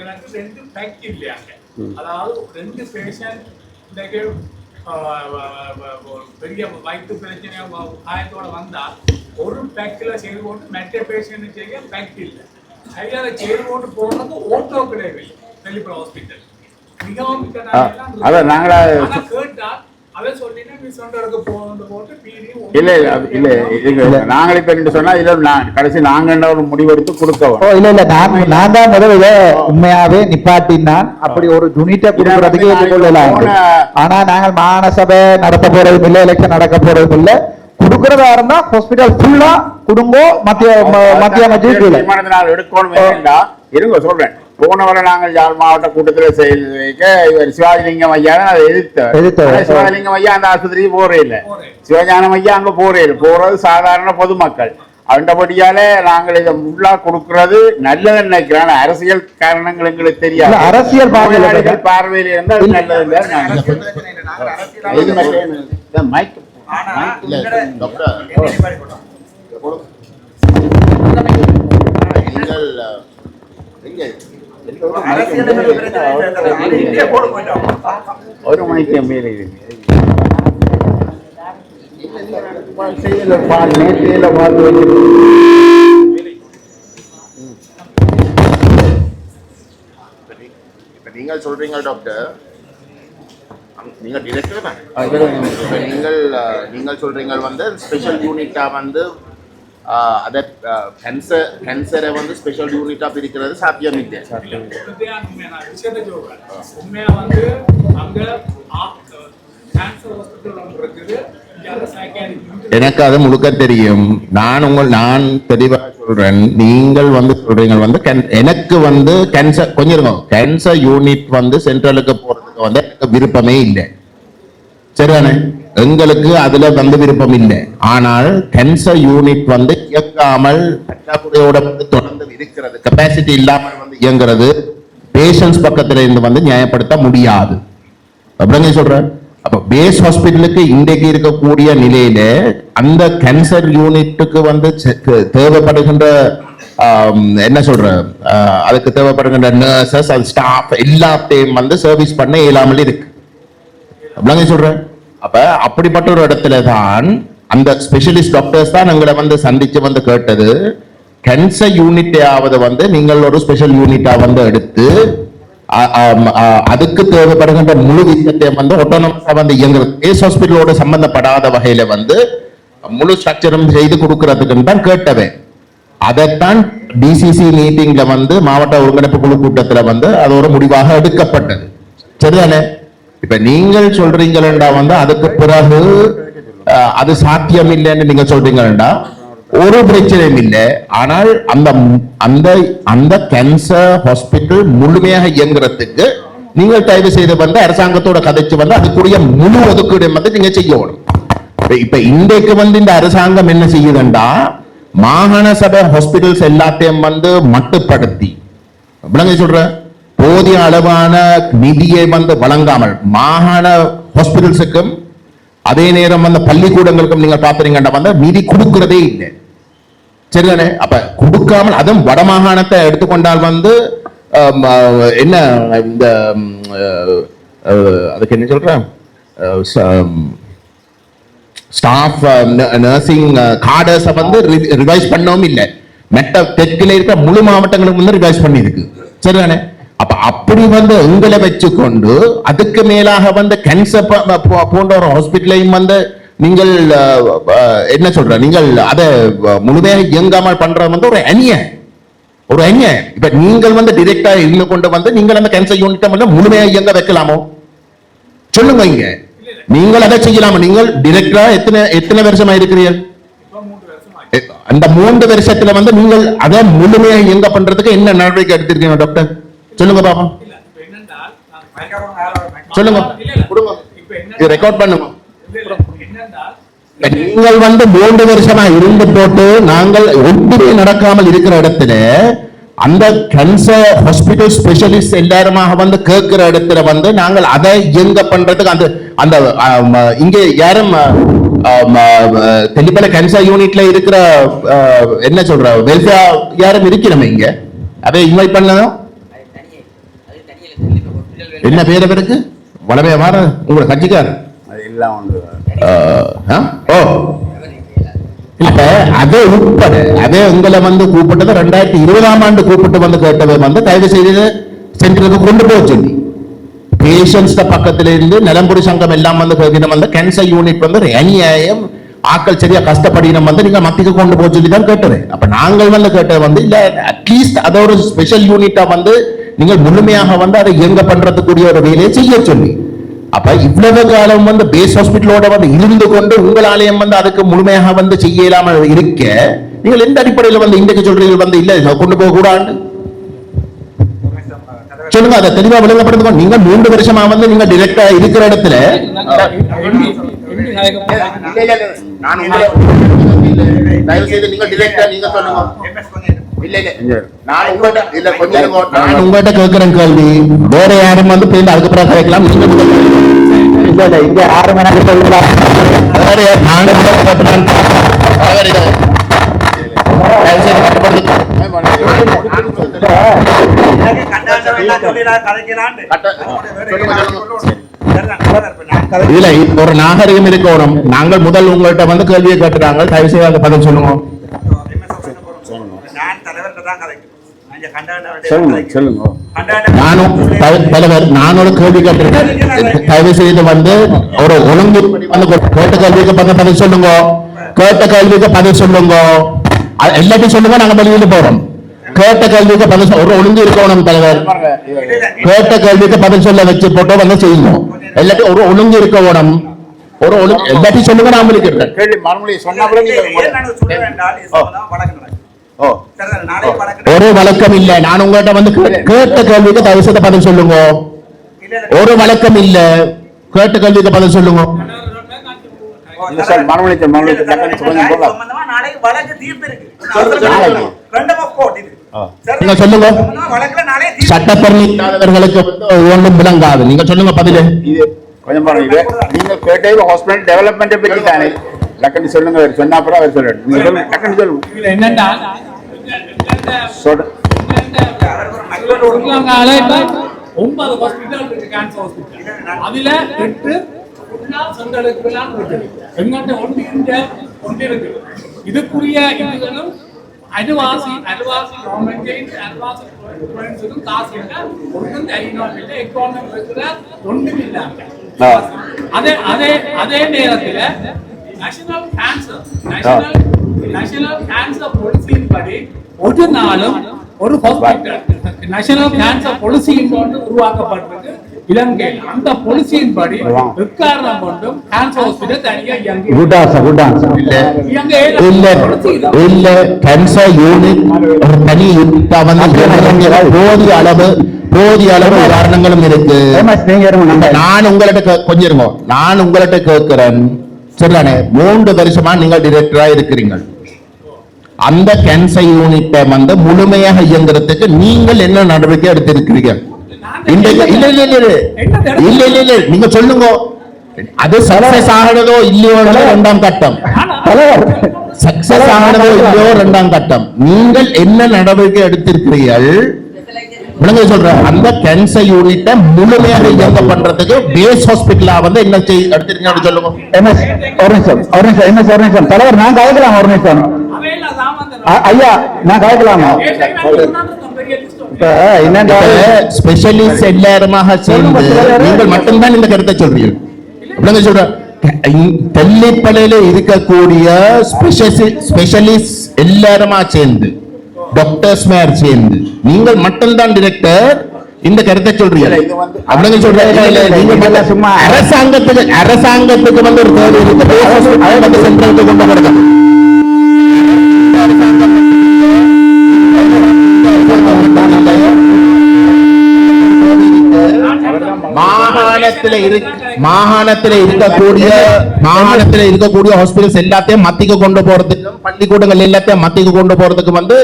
ரெண்டு பேக் இல்லையாங்க. அதாவது ரெண்டு பேஷண்ட் இன்னைக்கு பெரிய வயிற்று பிரச்சனை காயத்தோட வந்தா ஒரு பேக்கில் செய்து போட்டு மற்ற பேஷண்ட் செய்ய பேக் இல்லை. சரியாக செய்து போட்டு போடுறது ஓட்டோ கிடையாது வெளிப்புற ஹாஸ்பிட்டல். மிகவும் கேட்டா அதை சொல்லினா நீ சொன்னதுக்கு போட்டு இல்ல இல்ல இல்ல நாங்கள் இப்ப சொன்னா இல்ல கடைசி நாங்க ஒரு முடிவெடுத்து கொடுத்தோம். இல்ல இல்ல நான் தான் முதல்ல உண்மையாவே நிப்பாட்டினான். அப்படி ஒரு யூனிட்டை கொடுக்கறதுக்கு ஏற்றுக்கொள்ளலாம். ஆனா நாங்கள் மாகாண சபை நடத்த போறதும் இல்லை, எலெக்ஷன் நடக்க போறதும் இல்லை. கொடுக்கறதா இருந்தா ஹாஸ்பிட்டல் ஃபுல்லா குடும்போ மத்திய அமைச்சு எடுக்கணும். இருங்க சொல்றேன். போன வரை நாங்கள் யாழ் மாவட்ட கூட்டத்தில் இவர் சிவாஜிலிங்கம் ஐயா அதை எதிர்த்தவர். சிவாஜிலிங்கம் ஐயா அந்த ஆஸ்பத்திரிக்கு போறே இல்லை, சிவஞானம் ஐயா அங்க போறே இல்லை. போறது சாதாரண பொதுமக்கள். அந்தபடியாலே நாங்கள் இதை முள்ளா கொடுக்கறது நல்லது நினைக்கிறேன். அரசியல் காரணங்கள் எங்களுக்கு தெரியாது. அரசியல் பார்வையில் இருந்தால் அது நல்லது இல்லை. ஒரு மணிக்கு மேலே நீங்கள் சொல்றீங்க டாக்டர், நீங்க டிரெக்டர் தான். நீங்கள் சொல்றீங்க வந்து ஸ்பெஷல் யூனிட்டா வந்து அதை கேன்சரை வந்து ஸ்பெஷல் யூனிட்டா பிரிக்கிறது சாத்தியம் இல்லை. எனக்கு அது முழுக்க தெரியும். நான் தெளிவா சொல்றேன். நீங்கள் வந்து சொல்றீங்க வந்து எனக்கு வந்து கேன்சர் கொஞ்சம் இருக்கும். கேன்சர் யூனிட் வந்து சென்ட்ரலுக்கு போறதுக்கு வந்து எனக்கு விருப்பமே இல்லை. சரிதானே? எங்களுக்கு அதுல வந்து விருப்பம் இல்லை. ஆனால் கேன்சர் யூனிட் வந்து இயங்காமல் பற்றாக்குறையோட வந்து தொடர்ந்து இருக்கிறது, கெப்பாசிட்டி இல்லாமல் வந்து இயங்குறது பேஷண்ட்ஸ் பக்கத்துல இருந்து வந்து நியாயப்படுத்த முடியாது. அப்படிங்க சொல்றேன். அப்ப பேஸ் ஹாஸ்பிட்டலுக்கு இன்றைக்கு இருக்கக்கூடிய நிலையில அந்த கேன்சர் யூனிட்டுக்கு வந்து தேவைப்படுகின்ற என்ன சொல்ற அதுக்கு தேவைப்படுகின்ற நர்சஸ் ஸ்டாஃப் எல்லாத்தையும் வந்து சர்வீஸ் பண்ண இயலாமல் இருக்கு. அப்படிங்க சொல்றேன். அப்ப அப்படிப்பட்ட ஒரு இடத்துல தான் அந்த ஸ்பெஷலிஸ்ட் டாக்டர்ஸ் தான் எங்களை வந்து சந்திச்சு வந்து கேட்டது, கேன்சர் யூனிட்டாவது வந்து நீங்கள் ஒரு ஸ்பெஷல் யூனிட்டா வந்து எடுத்து அதுக்கு தேவைப்படுகின்ற முழு விஷயத்தை வந்து ஆட்டோனமஸா வந்து இயங்குறது கேஸ் ஹாஸ்பிட்டலோட சம்பந்தப்படாத வகையில வந்து முழு ஸ்ட்ரக்சரும் செய்து கொடுக்கறதுக்கு தான் கேட்டவன். அதைத்தான் டிசிசி மீட்டிங்ல வந்து மாவட்ட ஒருங்கிணைப்பு குழு கூட்டத்துல வந்து அது ஒரு முடிவாக எடுக்கப்பட்டது. சரிதானே? இப்ப நீங்கள் சொல்றீங்களா வந்து அதுக்கு பிறகு அது சாத்தியம் இல்லைன்னு நீங்க சொல்றீங்களா, ஒரு பிரச்சனையும் இல்லை. ஆனால் அந்த கேன்சர் ஹாஸ்பிட்டல் முழுமையாக இயங்குறதுக்கு நீங்கள் தயவு செய்து வந்து அரசாங்கத்தோட கதைச்சு வந்து அதுக்குரிய முழு ஒதுக்கீடு வந்து நீங்க செய்யணும். இப்ப இன்றைக்கு வந்து இந்த அரசாங்கம் என்ன செய்யுதுண்டா, மாகாண சபை ஹாஸ்பிட்டல்ஸ் எல்லாத்தையும் வந்து மட்டுப்படுத்தி விளங்க சொல்ற போதிய அளவான நிதியை வந்து வழங்காமல் மாகாண ஹாஸ்பிட்டல்ஸுக்கும் அதே நேரம் வந்து பள்ளிக்கூடங்களுக்கும் நீங்க பாத்துறீங்கன்னா வந்து நிதி கொடுக்கிறதே இல்லை. சரிதானே? அப்ப கொடுக்காமல் அதுவும் வடமாகாணத்தை எடுத்துக்கொண்டால் வந்து என்ன இந்த அதுக்கு என்ன சொல்றேன் ஸ்டாஃப் நர்சிங் கார்டர்ஸை வந்து ரிவைஸ் பண்ணவும் இல்லை. மெட்ட தெற்கில இருக்க முழு மாவட்டங்களுக்கு வந்து ரிவைஸ் பண்ணி இருக்கு. சரிதானே? அப்ப அப்படி வந்து உங்களை வச்சுக்கொண்டு அதுக்கு மேலாக வந்து கேன்சர் போன்ற ஒரு ஹாஸ்பிட்டலையும் வந்து நீங்கள் என்ன சொல்ற நீங்கள் அதை முழுமையாக இயங்காமல் பண்றது வந்து ஒரு அநியாயம். இப்ப நீங்கள் வந்து டிரெக்டா இருந்து கொண்டு வந்து நீங்கள் அந்த கேன்சர் யூனிட்டை வந்து முழுமையாக இயங்க வைக்கலாமோ சொல்லுங்க. இங்க நீங்கள் அதை செய்யலாமா? நீங்கள் டிரெக்டா எத்தனை வருஷமா இருக்கிறீர்கள்? அந்த 3 வருஷத்துல வந்து நீங்கள் அதை முழுமையாக இயங்க பண்றதுக்கு என்ன நடவடிக்கை எடுத்திருக்கீங்க டாக்டர்? சொல்லுங்க பாப்பா, சொல்லுங்க. ரெக்கார்ட் பண்ணுங்க. நீங்கள் வந்து 3 வருஷமா இருந்து போட்டு நாங்கள் ஒன்றுமே நடக்காமல் இருக்கிற இடத்துல அந்த கேன்சர் ஹாஸ்பிட்டல் ஸ்பெஷலிஸ்ட் எல்லாருமாக வந்து கேட்கிற இடத்துல வந்து நாங்கள் அதை இயங்க பண்றதுக்கு அந்த அந்த இங்க யாரும் தெளிப்பல கேன்சர் யூனிட்ல இருக்கிற என்ன சொல்ற வெல்ஃபேர் யாரும் இருக்கிறோம் இங்க அதை இன்வைட் பண்ணணும். என்ன பேர் பேருக்கு வளமையா மாற உங்களோட கட்சிக்காரர் அது எல்லாம் ஒன்று ஓ இல்ல அதே உட்பட அதே உங்களை வந்து கூப்பிட்டது 2020ஆம் ஆண்டு கூப்பிட்டு வந்து கேட்டதை வந்து தயவு செய்து சென்டருக்கு கொண்டு போக சொல்லி பேஷன்ஸ் பக்கத்துல இருந்து நிலம்புரி சங்கம் எல்லாம் வந்து கேட்கணும் வந்து கேன்சர் யூனிட் வந்து ஒரு அநியாயம் ஆக்கள் சரியா கஷ்டப்படினம் வந்து நீங்க மத்திக்கு கொண்டு போக சொல்லி தான் கேட்டது. அப்ப நாங்கள் வந்து கேட்டது வந்து இல்ல அட்லீஸ்ட் அதை ஒரு ஸ்பெஷல் யூனிட்டா வந்து நீங்கள் முழுமையாக வந்து அதை இயங்க பண்றதுக்குரிய ஒரு வேலையை செய்ய சொல்லி அப்ப இவ்வளவு காலம் வந்து பேஸ் ஹாஸ்பிட்டலோட வந்து இருந்து கொண்டு உங்களாலயம் வந்து அதுக்கு முழுமையாக வந்து செய்ய இயலாம இருக்க நீங்கள் எந்த அடிப்படையில் வந்து இன்றைக்கு சொல்றீங்க வந்து இல்ல கொண்டு போக கூடாது சொல்லுங்க. அதை தெளிவா விளங்கப்படுத்துங்க. நீங்க 3 வருஷமா வந்து நீங்க டைரக்டா இருக்கிற இடத்துல தயவு செய்து நீங்க டைரக்டா நீங்க சொல்லுங்க. இல்ல இல்ல நான் உங்கள்கிட்ட கேட்கிறேன் கேள்வி வேற யாரும் வந்து போய் அதுக்கப்புறம் கேட்கலாம். இல்ல இல்ல இங்க 6 மணி நேரம் சொல்லலாம். இதுல ஒரு நாகரிகம் இருக்கணும். நாங்கள் முதல் உங்கள்கிட்ட வந்து கேள்வியை கேட்டுறாங்க. தயவு செய்து அந்த பதில் சொல்லுங்க. நானும் கேள்வி கேட்டிருக்கேன். தயவு செய்து வந்து ஒரு ஒழுங்கு வந்து கேட்ட கேள்விக்கு பதில் சொல்லுங்க. கேட்ட கேள்விக்கு பதில் சொல்லுங்க. எல்லாத்தையும் சொல்லுங்க. நாங்க வெளியில போறோம். கேட்ட கேள்விக்கு பதில் ஒரு ஒழுங்கு இருக்கணும் தலைவர். கேட்ட கேள்விக்கு பதில் சொல்ல வச்சு போட்டோ வந்து செய்யணும். எல்லாத்தையும் ஒரு ஒழுங்கு இருக்கணும். ஒரு ஒழுங்கு எல்லாத்தையும் சொல்லுங்க. நான் இருக்கிறேன் கேள்வி மறுமொழி சொன்னா ஒரு வழக்கம் இல்ல. நான் உங்கள்கிட்ட வந்து கேட்ட கேள்விக்கு தயவு செய்து பதில் சொல்லுங்க. ஒரு வழக்கம் இல்ல. கேட்ட கேள்விக்கு பதில் சொல்லுங்க. நீங்க சொல்லுங்க. சட்டப்பேரவை இல்லாதவர்களுக்கு ஒன்றும் விளங்காது. நீங்க சொல்லுங்க பதில். கொஞ்சம் பாருங்க. நீங்க கேட்டது ஹாஸ்பிட்டல் டெவலப்மெண்ட் பற்றி தானே லக்கன் சொல்லுங்க. சொன்னா அப்புறம் அவர் சொல்லுங்க. நீங்க சொல்லுங்க. லக்கன் சொல்லுங்க. என்னடா சொல்ற 9 ஹாஸ்பிட்டல் இருக்கு கேன்சர் ஹாஸ்பிட்டல். அதுல 8 சென்டருக்கு எங்கிட்ட ஒன்று இருக்கு. இதுக்குரிய இதுகளும் அருவாசி கவர்மெண்ட் காசு இல்லை. ஒன்றும் தைரியம் இல்லை. எக்கானமி இருக்கிற ஒன்றும் இல்லாம அதே நேரத்தில் நேஷனல் கேன்சர் பாலிசியின் படி ஒரு நாளும் ஒரு ஹாஸ்பிட்டல் நேஷனல் கேன்சர் பாலிசி உருவாக்கப்பட்டிருக்கு இலங்கையில். அந்த பாலிசியின் படி எக்காரணம் கொண்டும் கேன்சர் ஹாஸ்பிட்டல் தனியா இல்ல கேன்சர் யூனிட் ஒரு தனி யூனிட்டா வந்து போதிய அளவு காரணங்களும் இருக்கு. நான் உங்கள்கிட்ட கொஞ்சம் இருங்க. நான் உங்கள்கிட்ட கேட்கிறேன் சரிதானே 3 வருஷமா நீங்கள் டைரக்டரா இருக்கிறீங்க. அந்த கேன்சர் யூனிட்டை வந்து முழுமையாக இயங்குறதுக்கு நீங்கள் என்ன நடவடிக்கை எடுத்திருக்கிறீங்க? இல்ல நீங்க சொல்லுங்க. அது சக்சஸ் ஆனதோ இல்லையோ 2ஆம் கட்டம். சக்சஸ் ஆனதோ இல்லையோ 2ஆம் கட்டம். நீங்கள் என்ன நடவடிக்கை எடுத்திருக்கிறீர்கள்? சொல்றேன். அந்த கேன்சர் யூனிட்டை முழுமையாக இயங்க பண்றதுக்கு பேஸ் ஹாஸ்பிட்டலா வந்து என்ன எடுத்திருக்கீங்க சொல்லுங்க. ஒரு நிமிஷம் தலைவர் நான் கலக்கலாம். ஒரு நிமிஷம் ஐயா நான் கலக்கலாமா? ஸ்பெஷலிஸ்ட் எல்லாருமாக சேர்ந்து நீங்கள் மட்டும்தான் இந்த கருத்தை சொல்றீங்க. சொல்ற தெல்லிப்பளையில இருக்கக்கூடிய ஸ்பெஷலிஸ்ட் எல்லாருமா சேர்ந்து டாக்டர்ஸ் மேர் சேர்ந்து நீங்கள் மட்டும்தான் டைரக்டர் இந்த கருத்தை சொல்றீங்க. அப்படிங்க சொல்றீங்க. சும்மா அரசாங்கத்துக்கு வந்து ஒரு தேவை இருக்கு. சென்ட்ரலுக்கு கொண்டு வருது. மாகாணத்தில் இருக்கக்கூடிய ஹாஸ்பிட்டல்ஸ் எல்லாத்தையும் மத்திக்கு கொண்டு போறதுக்கு பள்ளிக்கூடங்கள் எல்லாத்தையும் மத்திக்கு கொண்டு போறதுக்கு வந்து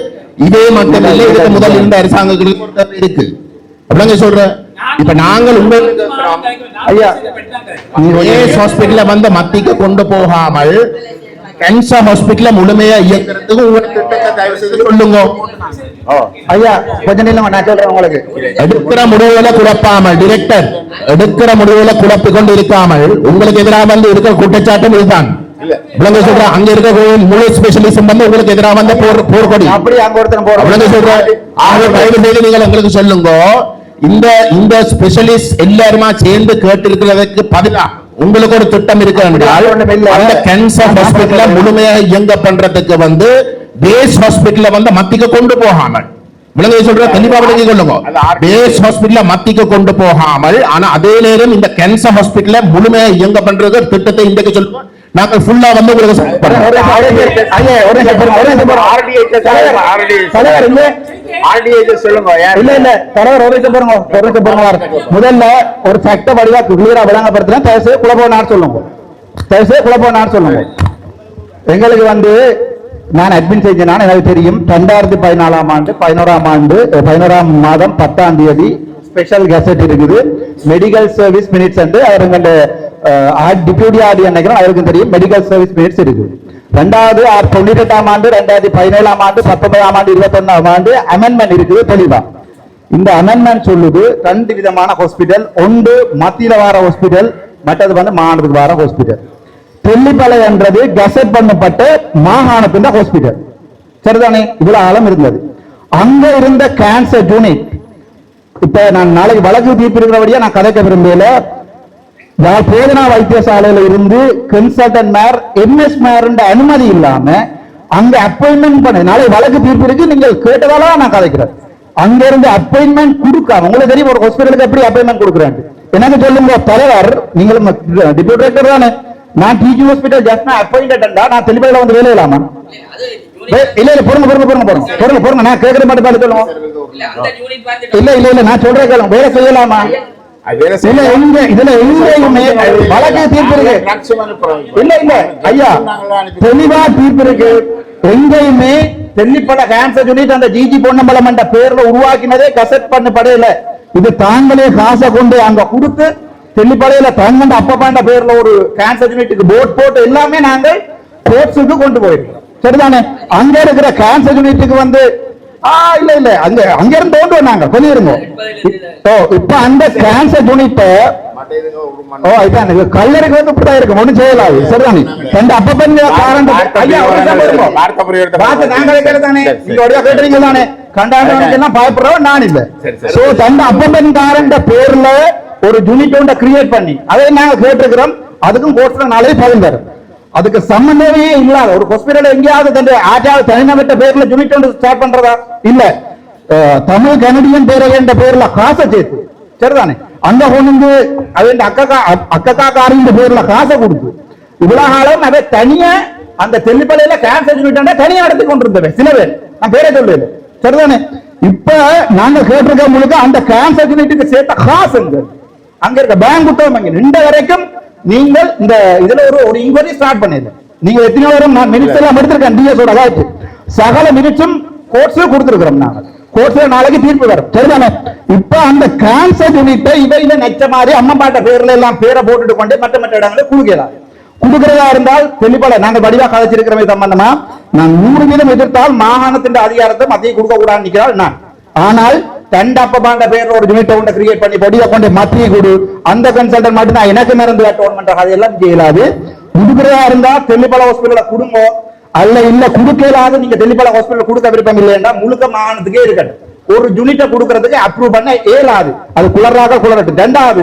இதே மட்டும் இல்லை. இதுக்கு முதல் இருந்த அரசாங்கங்களுக்கு இருக்கு. அப்படிங்க சொல்ற. இப்ப நாங்கள் உங்களுக்கு ஹாஸ்பிட்டல வந்து மத்திக்கு கொண்டு போகாமல் கேன்சர் ஹாஸ்பிட்டல முழுமையா இயங்குறதுக்கு உங்களுக்கு திட்டத்தை தயவு செய்து சொல்லுங்க. ஐயா கொஞ்சம் நில்லுங்க, நான் சொல்றேன் உங்களுக்கு. எடுக்கிற முடிவுகளை குழப்பாமல் டிரெக்டர் எடுக்கிற முடிவுகளை குழப்பிக் கொண்டு இருக்காமல் உங்களுக்கு எதிராக வந்து இருக்கிற குற்றச்சாட்டும் இதுதான். விளங்க சொல்ற அங்க இருக்க முழு ஸ்பெஷலிசம் வந்து உங்களுக்கு எதிராக வந்த போர்க்கொடி அப்படி அங்க ஒருத்தர் போறோம். விளங்க சொல்ற தயவு செய்து நீங்கள் உங்களுக்கு சொல்லுங்க. இந்த ஸ்பெஷலிஸ்ட் எல்லாருமா சேர்ந்து கேட்டு இருக்கிறதுக்கு பதிலா உங்களுக்கு ஒரு திட்டம் இருக்கு என்றால் அந்த கேன்சர் ஹாஸ்பிட்டல முழுமையாக இயங்க பண்றதுக்கு வந்து பேஸ் ஹாஸ்பிட்டல வந்து மத்திக்கு கொண்டு போகாமல் விளங்க சொல்ற தெளிவா விளங்கி கொள்ளுங்க. பேஸ் ஹாஸ்பிட்டல மத்திக்கு கொண்டு போகாமல் ஆனா அதே நேரம் இந்த கேன்சர் ஹாஸ்பிட்டல முழுமையாக இயங்க பண்றது திட்டத்தை இன்றைக்கு சொல்லுவோம். நாங்கள் ஃபுல்லா வந்து உங்களுக்கு முதல்ல ஒரு சட்ட வடிவா கிளியரா விளங்கப்படுத்தினா தயவு குழப்பம் சொல்லுங்க. தயவு குழப்பம் சொல்லுங்க. எங்களுக்கு வந்து நான் அட்மின் செஞ்சேன், எனக்கு தெரியும் 2014ஆம் ஆண்டு 11ஆம் மாதம் 10ஆம் தேதி ஸ்பெஷல் கெசட் இருக்குது. மெடிக்கல் சர்வீஸ் மினிட்ஸ் என்று அவருங்க டிப்யூட்டி ஆர்டி நினைக்கிறோம், அவருக்கும் தெரியும் மெடிக்கல் சர்வீஸ் மினிட்ஸ் இருக்கு. 98ஆம் ஆண்டு 2017ஆம் ஆண்டு 19ஆம் ஆண்டு 21ஆம் ஆண்டு அமெண்ட்மெண்ட் இருக்குது தெளிவா. இந்த அமெண்ட்மெண்ட் சொல்லுது 2 விதமான ஹாஸ்பிட்டல், ஒன்று மத்தியில வார ஹாஸ்பிட்டல், மற்றது வந்து மாநிலத்துக்கு வார ஹாஸ்பிட்டல். தெல்லிப்பளை என்றது கெசட் பண்ணப்பட்ட மாகாணத்தின் ஹாஸ்பிட்டல். சரிதானே? இவ்வளவு ஆழம் இருந்தது. அங்க இருந்த கேன்சர் யூனிட் இப்ப நான் நாளைக்கு வழக்கு தீர்ப்பு இருக்கிறபடியா நான் கதைக்க விரும்பல. போதனா வைத்தியசாலையில இருந்து கன்சல்டன்ட் மேர் எம்எஸ் மேர் அனுமதி இல்லாம அங்க அப்பாயின்மெண்ட் பண்ண நாளை வழக்கு தீர்ப்பு இருக்கு, நீங்கள் கேட்டதால நான் கதைக்கிறேன். அங்க இருந்து அப்பாயின்மெண்ட் கொடுக்காம உங்களுக்கு தெரியும் ஒரு ஹாஸ்பிட்டலுக்கு எப்படி அப்பாயின்மெண்ட் கொடுக்குறேன் எனக்கு சொல்லுங்க தலைவர். நீங்களும் டிப்யூட்டி டைரக்டர் தானே? நான் டிஜி ஹாஸ்பிட்டல் ஜஸ்ட் அப்பாயிண்டா நான் தெளிவாக வந்து வேலை இல்லாமா? இல்ல இல்ல பொருங்க நான் கேட்கற மட்டும் சொல்லுவோம். இல்ல இல்ல இல்ல நான் சொல்றேன் கேளுங்க, வேலை செய்யலாமா? இதுல எங்கேயுமே வழக்கு தீர்ப்பு இருக்கு. இல்ல இல்ல ஐயா தெளிவா தீர்ப்பு இருக்கு. எங்கேயுமே தெல்லிப்பட கேன்சர் யூனிட் அந்த ஜிஜி பொன்னம்பலம் என்ற பேர்ல உருவாக்கினதே கசெட் பண்ணப்படையில. இது தாங்களே காசை கொண்டு அங்க கொடுத்து தெல்லிப்படையில தங்கண்ட அப்பப்பாண்ட பேர்ல ஒரு கேன்சர் யூனிட்டுக்கு போர்ட் போட்டு எல்லாமே நாங்கள் கோர்ட்ஸுக்கு கொண்டு போயிருக்கோம். சரிதானே? அங்க இருக்கிற கேன்சர் யூனிட்டுக்கு வந்து இல்ல இல்ல அங்க இருந்து கொண்டு வந்தாங்க கொஞ்சம் இருங்க. இப்ப அந்த கேன்சர் யூனிட் கல்லறைக்கு வந்து இப்படிதான் இருக்கு, ஒண்ணும் செய்யலாது. சரிதானே? ரெண்டு அப்பப்பன் கேட்டுறீங்க தானே? கண்டாண்டெல்லாம் பயப்படுறவன் நான் இல்ல. சோ தந்த அப்பப்பன்காரன் பேர்ல ஒரு யூனிட் ஒன்றை கிரியேட் பண்ணி அதை நாங்க கேட்டிருக்கிறோம். அதுக்கும் கோர்ட்ல நாளே பதில் தரும். அதுக்கு சம்பந்தமே இல்லாத ஒரு ஹாஸ்பிட்டல் எங்கேயாவது ஆச்சாவது தனிநபட்ட பேர்ல யூனிட் ஒன்று ஸ்டார்ட் பண்றதா இல்ல தமிழ் கனடியன் பேரை என்ற பேர்ல காசை சேர்த்து. சரிதானே? அந்த கொண்டு அவன் அக்கக்காரின் பேர்ல காசை கொடுத்து இவ்வளவு காலம் அதை தனியா அந்த தெல்லிப்பளையில கேன்சர் யூனிட் தனியா நடத்தி கொண்டிருந்தவன் சில பேர், நான் பேரை சொல்லல. சரிதானே? இப்ப நாங்க கேட்டிருக்க முழுக்க அந்த கேன்சர் யூனிட்டுக்கு சேர்த்த காசு அங்க இருக்க பேங்க் புத்தகம் நின்ற வரைக்கும் நீங்கள் இந்த இதுல ஒரு இன்குவரி ஸ்டார்ட் பண்ணிருங்க. நீங்க எத்தனை பேரும் மினிட்ஸ் எல்லாம் எடுத்திருக்கேன், டிஎஸோட அதாவது சகல மினிட்ஸும் கோர்ட்ஸ்ல கொடுத்திருக்கிறோம். நாங்க கோர்ட்ஸ்ல நாளைக்கு தீர்ப்பு வரும். சரிதானே? இப்ப அந்த கேன்சர் யூனிட்டை இதை நெச்ச மாதிரி அம்மம்பாட்ட பேர்ல எல்லாம் பேரை போட்டுட்டு கொண்டு மற்ற இடங்களை கொடுக்கலாம். கொடுக்கிறதா இருந்தால் தெளிப்பட நாங்க வடிவா கதைச்சிருக்கிறவை சம்பந்தமா நான் 100% எதிர்த்தால் மாகாணத்தின் அதிகாரத்தை மத்திய கொடுக்க கூடாது நிற்கிறாள் நான். ஆனால் தண்டப்பபாண்ட பேர்ல ஒரு யூனிட் ஒன்றை கிரியேட் பண்ணி பொடியை கொண்டு மத்திய கொடு அந்த கன்சல்டன்ட் மட்டும் நான் எனக்கு மறந்து டோன் பண்ற அதையெல்லாம் செய்யலாது. கொடுக்கிறதா இருந்தா தெல்லிப்பள ஹாஸ்பிட்டல கொடுங்க, அல்ல இல்ல கொடுக்கலாது. நீங்க தெல்லிப்பள ஹாஸ்பிட்டல் கொடுக்க விருப்பம் இல்லையா முழுக்க மாகாணத்துக்கே இருக்கட்டும். ஒரு யூனிட்டை கொடுக்கறதுக்கு அப்ரூவ் பண்ண இயலாது. அது குளராக குளரட்டும். ரெண்டாவது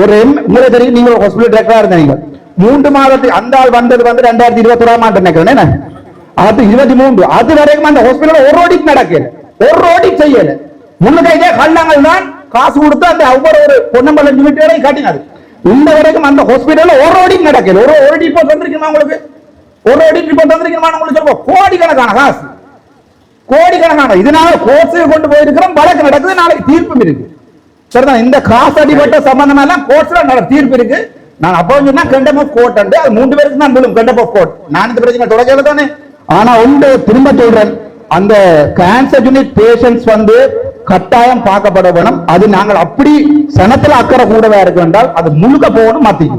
ஒரு உங்களுக்கு தெரியும், நீங்க ஒரு ஹாஸ்பிட்டல் டைரக்டரா இருந்தீங்க 3 மாதத்துக்கு அந்த ஆள் வந்தது வந்து 2021ஆம் ஆண்டு நினைக்கிறேன். அது 23 அது வரைக்கும் அந்த ஹாஸ்பிட்டல் ஒரு ஆடிட் நடக்கல, ஒரு ஆடிட் செய்யல. முன்னுகைதே கல்லாங்கள் தான் காசு கொடுத்து அந்த ஒவ்வொரு பொன்னம்பலம் யூனிட்டையும் காட்டினது. இந்த வரைக்கும் அந்த ஹாஸ்பிட்டல்ல ஒரு ஆடிட் நடக்கல. ஒரு ஆடிட் ரிப்போர்ட் வந்திருக்குமா உங்களுக்கு? ஒரு ஆடிட் ரிப்போர்ட் வந்திருக்குமா உங்களுக்கு சொல்லுவோம். கோடிக்கணக்கான காசு, கோடிக்கணக்கான. இதனால கோர்ட்ஸுக்கு கொண்டு போயிருக்கிறோம், வழக்கு நடக்குது, நாளைக்கு தீர்ப்பும் இருக்கு. சரிதான்? இந்த காசு அடிப்பட்ட சம்பந்தமா எல்லாம் கோர்ட்ஸ்ல தீர்ப்பு இருக்கு. நான் அப்போ சொன்னா கண்டம் ஆஃப் கோர்ட் அது 3 பேருக்கு தான் விழும் கண்டம் ஆஃப் கோர்ட். நான் இந்த பிரச்சனை தொடக்கல தானே. ஆனா ஒன்று திரும்ப சொல்றேன், அந்த கேன்சர் யூனிட் பேஷண்ட்ஸ் வந்து கட்டாயம் பார்க்கப்பட வேணும். அது நாங்கள் அப்படி சனத்துல அக்கறை கூடவா இருக்கு என்றால் அது முழுக்க போகணும் மத்திய.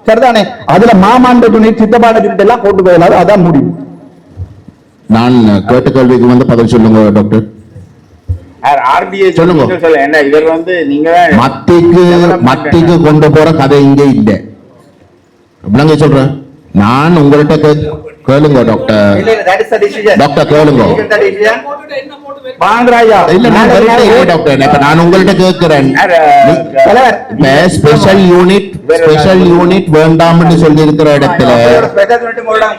சரிதானே? அதுல மாமாண்ட யூனிட் சித்தப்பாண்ட யூனிட் எல்லாம் கொண்டு போயிடலாம். அதான் முடியும். நான் கேட்ட கேள்விக்கு வந்து பதில் சொல்லுங்க டாக்டர். ஆர்பிஐ சொல்லுங்க. சொல்ல என்ன இவர் வந்து நீங்க மத்திக்கு கொண்டு போற கதை இங்கே இல்லை. எப்படிங்க சொல்றேன் நான் உங்கள்கிட்ட கேளுங்க டாக்டர். டாக்டர் கேளுங்க. இல்ல நான் டாக்டர் இப்ப நான் உங்கள்கிட்ட கேட்கிறேன். ஸ்பெஷல் யூனிட் வேண்டாம்னு சொல்லி இருக்கிற இடத்துல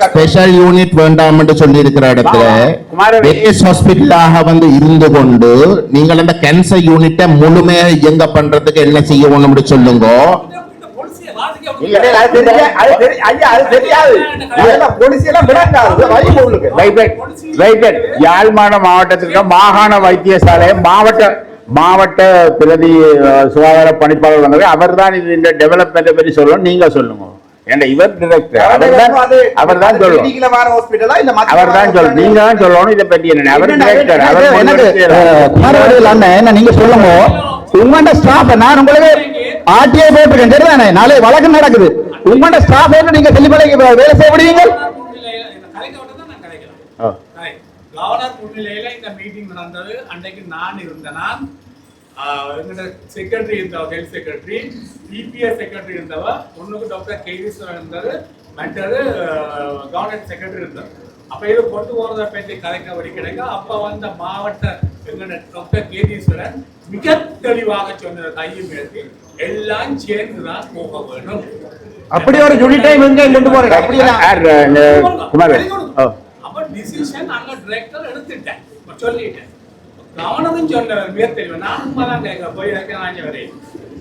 ஸ்பெஷல் யூனிட் வேண்டாம்னு சொல்லி இருக்கிற இடத்துல பேஸ் ஹாஸ்பிட்டலாக வந்து இருந்து கொண்டு நீங்கள் அந்த கேன்சர் யூனிட்டை முழுமையா இயங்க பண்றதுக்கு என்ன செய்யணும்னு சொல்லுங்க. யாழ்ப்பாண மாவட்டத்திற்கு மாகாண வைத்தியசாலை மாவட்ட பிரதி சுகாதார பணிப்பாளர் வந்தவர் அவர் தான் இது இந்த டெவலப்மெண்ட் பற்றி சொல்லணும். நீங்க சொல்லுங்க. ஏன்னா இவர் டிரெக்டர் அவர் தான் சொல்லணும். நீங்க தான் சொல்லணும் இதை பற்றி என்ன. அவர் டிரெக்டர் என்ன நீங்க சொல்லுங்க. உங்களோட ஸ்டாஃப் நான் உங்களுக்கு ஆர்டிஐ போட்டிருக்கேன். சரிதானே? நாளை வழக்கு நடக்குது. உங்களோட ஸ்டாஃப் என்ன நீங்க தெளிவலைக்கு வேலை செய்ய முடியுங்க. கவர்னர் முன்னிலையில இந்த மீட்டிங் நடந்தது. அன்றைக்கு நான் இருந்தேன். எங்களோட செக்ரட்டரி இருந்தவர், ஹெல்த் செக்ரட்டரி, பிபிஎஸ் செக்ரட்டரி இருந்தவர், ஒன்றுக்கு டாக்டர் கேதீஸ்வரன் இருந்தாரு, மற்றது கவர்னர் செக்ரட்டரி இருந்தார். அப்ப இது கொண்டு போறதை பற்றி கலைக்கபடி கிடைக்க அப்ப வந்த மாவட்ட எங்களோட டாக்டர் கேதீஸ்வரன் மிக தெளிவாக சொன்ன கையும் எடுத்து எல்லாம் சேர்ந்துதான் போக வேண்டும். அப்படி ஒரு யூனிட் டைம் எங்க கொண்டு போறேன். அப்ப டிசிஷன் அங்க டைரக்டர் எடுத்துட்டேன், சொல்லிட்டேன். கவர்னரும் சொன்னவர் மிக தெளிவு. நானும் தான் கேட்க போய் வரேன்.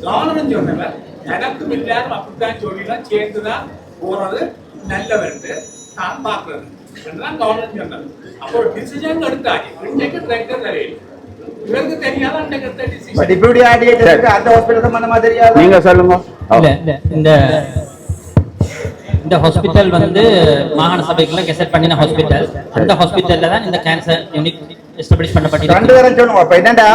கவர்னரும் சொன்னவர் எனக்கும் எல்லாரும் அப்படித்தான் சொல்லிதான் சேர்ந்துதான் போறது நல்லவென்று நான் பார்க்கறது என்றுதான் கவர்னர் சொன்னார். அப்போ டிசிஷன் எடுத்தாச்சு. இன்றைக்கு டைரக்டர் தெரியல. இவருக்கு தெரியாத அன்றைக்கு டிசிஷன் அந்த ஹாஸ்பிடல் சம்பந்தமா தெரியாது. நீங்க சொல்லுங்க. இந்த ஹாஸ்பிட்டல் வந்து மாகாண சபைக்குள்ள கெசட் பண்ணின ஹாஸ்பிட்டல். அந்த ஹாஸ்பிட்டல்ல தான் இந்த கேன்சர் யூனிட் எஸ்டாப்லிஷ் பண்ணப்பட்டிருக்கு. ரெண்டு பேரும் சொல்லுங்க. அப்ப என்னடா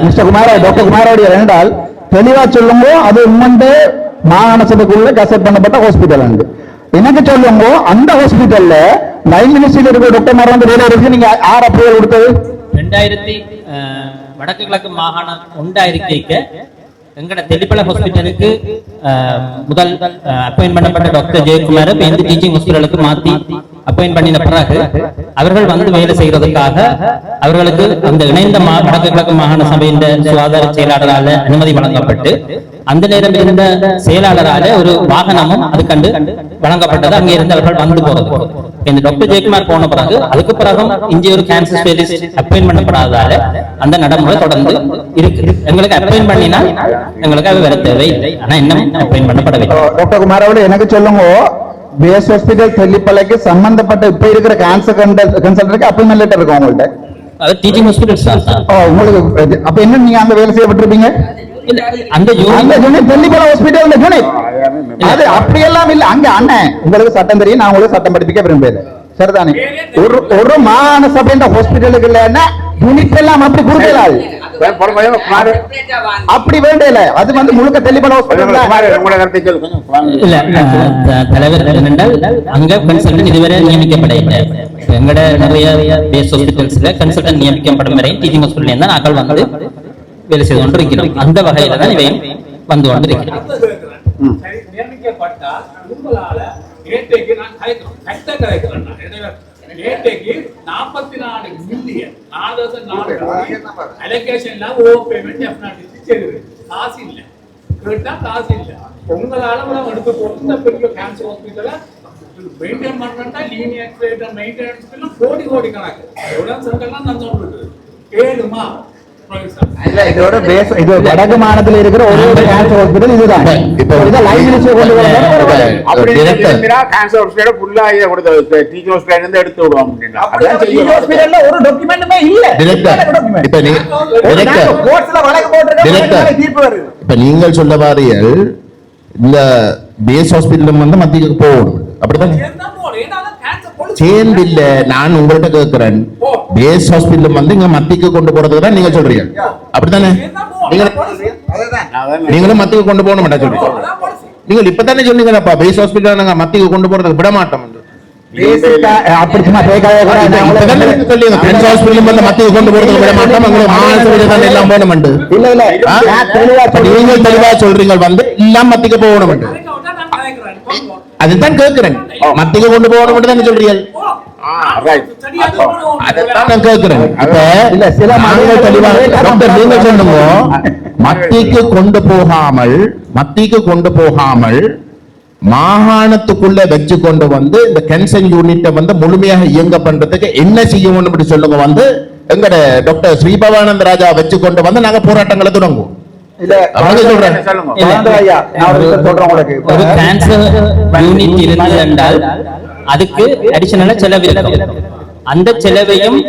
மிஸ்டர் குமார், டாக்டர் குமாரோட ரெண்டால் தெளிவா சொல்லுங்க. அது உம்மண்ட மாகாண சபைக்குள்ள கெசட் பண்ணப்பட்ட ஹாஸ்பிட்டல் உண்டு. எனக்கு சொல்லுங்க, அந்த ஹாஸ்பிட்டல்ல லைன் மினிஸ்ட்ரியில இருக்கிற டாக்டர் மார் வந்து வேலை இருக்கு. நீங்க யார் அப்ரூவல் கொடுத்தது? 2000 வடக்கு கிழக்கு மாகாணம் உண்டாயிருக்க எங்கட தெளிப்பள ஹாஸ்பிட்டலுக்கு முதல் அப்பாயின்ட் பண்ணப்பட்ட டாக்டர் ஜெயக்குமார் எந்த டீச்சிங் ஹாஸ்பிட்டலுக்கு மாத்தி அப்பாயின்ட் பண்ணின பிறகு அவர்கள் வந்து வேலை செய்யறதுக்காக அவர்களுக்கு அந்த இணைந்த வடக்கு கிழக்கு மாகாண சபையின் சுகாதார செயலாளரால அனுமதி வழங்கப்பட்டு அந்த நேரம் இருந்த செயலாளரால ஒரு வாகனமும் அது கண்டு வழங்கப்பட்டது. அங்கே இருந்து அவர்கள் வந்து போறது. இந்த டாக்டர் ஜெயக்குமார் போன பிறகு அதுக்கு பிறகு இங்கே ஒரு கேன்சர் ஸ்பெஷலிஸ்ட் அப்பாயின்ட் பண்ணப்படாததால அந்த நடைமுறை தொடர்ந்து இருக்கு. எங்களுக்கு அப்பாயின்ட் பண்ணினா எங்களுக்கு அது வேற தேவையில்லை. ஆனா இன்னும் அப்பாயின்ட் பண்ணப்படவில்லை. டாக்டர் குமாரோட எனக்கு சொல்லுங்க, பேஸ் ஹாஸ்பிட்டல் தெல்லிப்பளைக்கு சம்பந்தப்பட்ட இப்ப இருக்கிற கேன்சர் கன்சல்டன்ட்க்கு அப்பாயின்ட்மெண்ட் லெட்டர் இருக்கு உங்கள்ட்ட? அது டீச்சிங் ஹாஸ்பிட்டல் சார். உங்களுக்கு அப்ப என்ன நீங்க அங்க வேலை செய்யப்பட்டிருப்பீங்க? அந்த யூனிட் தெல்லிப்பளை ஹாஸ்பிட்டல் யூனிட் அது அப்படியெல்லாம் இல்ல. அங்க அண்ணன் உங்களுக்கு சட்டம் தெரியும், நான் உங்களுக்கு சட்டம் படிப்பிக்க விரும்பல. சரிதானே? ஒரு மாகாண சபைன்ற ஹாஸ்பிட்டலுக்கு இல்லன்னா யூனிட் எல்லாம் அப்படி கொடுக்கலாது. அப்படி வேண்டியல. அது வந்து முழுக்க தெளிவான தலைவர் என்னென்றால் அங்க கன்சல்டன்ட் இதுவரை நியமிக்கப்படவில்லை. எங்கட நிறைய பேஸ் ஹாஸ்பிட்டல்ஸ்ல கன்சல்டன்ட் நியமிக்கப்படும் வரை டீச்சிங் ஹாஸ்பிட்டல் இருந்தால் நாங்கள் வந்து வேலை செய்து கொண்டு இருக்கிறோம். அந்த வகையில தான் இவையும் வந்து கொண்டு இருக்கிறோம். நியமிக்கப்பட்டால் உங்களால நேற்றைக்கு நான் கலைக்கிறேன். நேற்றைக்கு 44 மில்லியன் அலோகேஷன் ஓவர் பேமெண்ட் செய்யுது. காசு இல்லை, கேட்டா காசு இல்லை. உங்களால எடுத்து போட்டு இந்த பெரிய கேன்சர் ஹாஸ்பிட்டலை மெயின்டைன் பண்றா லீனியர் மெயின்டெனன்ஸ் கோடி கணக்கு எவ்வளவு சென்டர்லாம் நடந்து ஏழுமா இதோட பேஸ் இது வடக்கு மாநிலத்தில் இருக்கிற ஒரு கேன்சர் ஹாஸ்பிட்டல் இதுதான். இப்போ இத லைவ் நியூஸ் கொண்டு வந்தாங்க. அப்படி இருந்தா கேன்சர் ஹாஸ்பிட்டல் ஃபுல்லா இத கொடுத்து டீச்சிங் ஹாஸ்பிட்டல் இருந்து எடுத்து விடுவாங்க அப்படினா அதான் டீச்சிங் ஹாஸ்பிட்டல்ல ஒரு டாக்குமெண்ட்மே இல்ல. இப்ப நீ கோர்ட்ஸ்ல வழக்கு போட்டுருக்காங்க, தீர்ப்பு வருது. இப்ப நீங்கள் சொல்ல வாரியல் இந்த பேஸ் ஹாஸ்பிட்டல் வந்து மத்திக்கு போகணும். அப்படிதான் சேர்ந்து இல்ல. நான் உங்கள்கிட்ட கேட்கிறேன், பேஸ் ஹாஸ்பிட்டல் வந்து இங்க மத்திக்கு கொண்டு போறதுக்கு தான் நீங்க சொல்றீங்க. அப்படித்தானே? நீங்களும் மத்திக்கு கொண்டு போக மாட்டா சொல்றீங்க. நீங்கள் இப்பதானே சொன்னீங்கப்பா பேஸ் ஹாஸ்பிட்டல் நாங்க மத்திய கொண்டு போறதுக்கு விட மாட்டோம் என்று. அப்படி சும்மா பேக்காக கூட இப்பதானே நீங்க சொல்லுங்க பென்ஸ் ஹாஸ்பிட்டல் வந்து மத்திய கொண்டு போறதுக்கு விட மாட்டோம், அங்க மாநகர தான் எல்லாம் போகணும் என்று. இல்ல இல்ல நீங்கள் தெளிவா சொல்றீங்க வந்து எல்லாம் மத்திய போகணும் என்று. அதுதான் கேட்கிறேன், மத்திய கொண்டு போகணும் என்று தானே சொல்றீங்க. அதைத்தான் நான் கேட்கிறேன். இப்ப இல்ல சில நாங்கள் தெளிவாக டாக்டர் நீங்க சொல்லுங்க, மத்திக்கு கொண்டு போகாமல் மாகாணத்துக்குள்ள வச்சு கொண்டு வந்து இந்த கேன்சர் யூனிட்டை வந்து முழுமையாக இயங்க பண்றதுக்கு என்ன செய்யணும் அப்படி சொல்லுங்க. வந்து எங்கட டாக்டர் ஸ்ரீபவானந்த ராஜா வச்சு கொண்டு வந்து நாங்க போராட்டங்களை தொடங்குவோம். இல்ல சொல்றேன் ஐயா நான் ஒரு விஷயம் சொல்றேன் உங்களுக்கு. ஒரு கேன்சர் யூனிட் இருந்தது என்றால் அதுக்கு அடிஷனலா செலவு இருக்கும். அந்த செலவையும்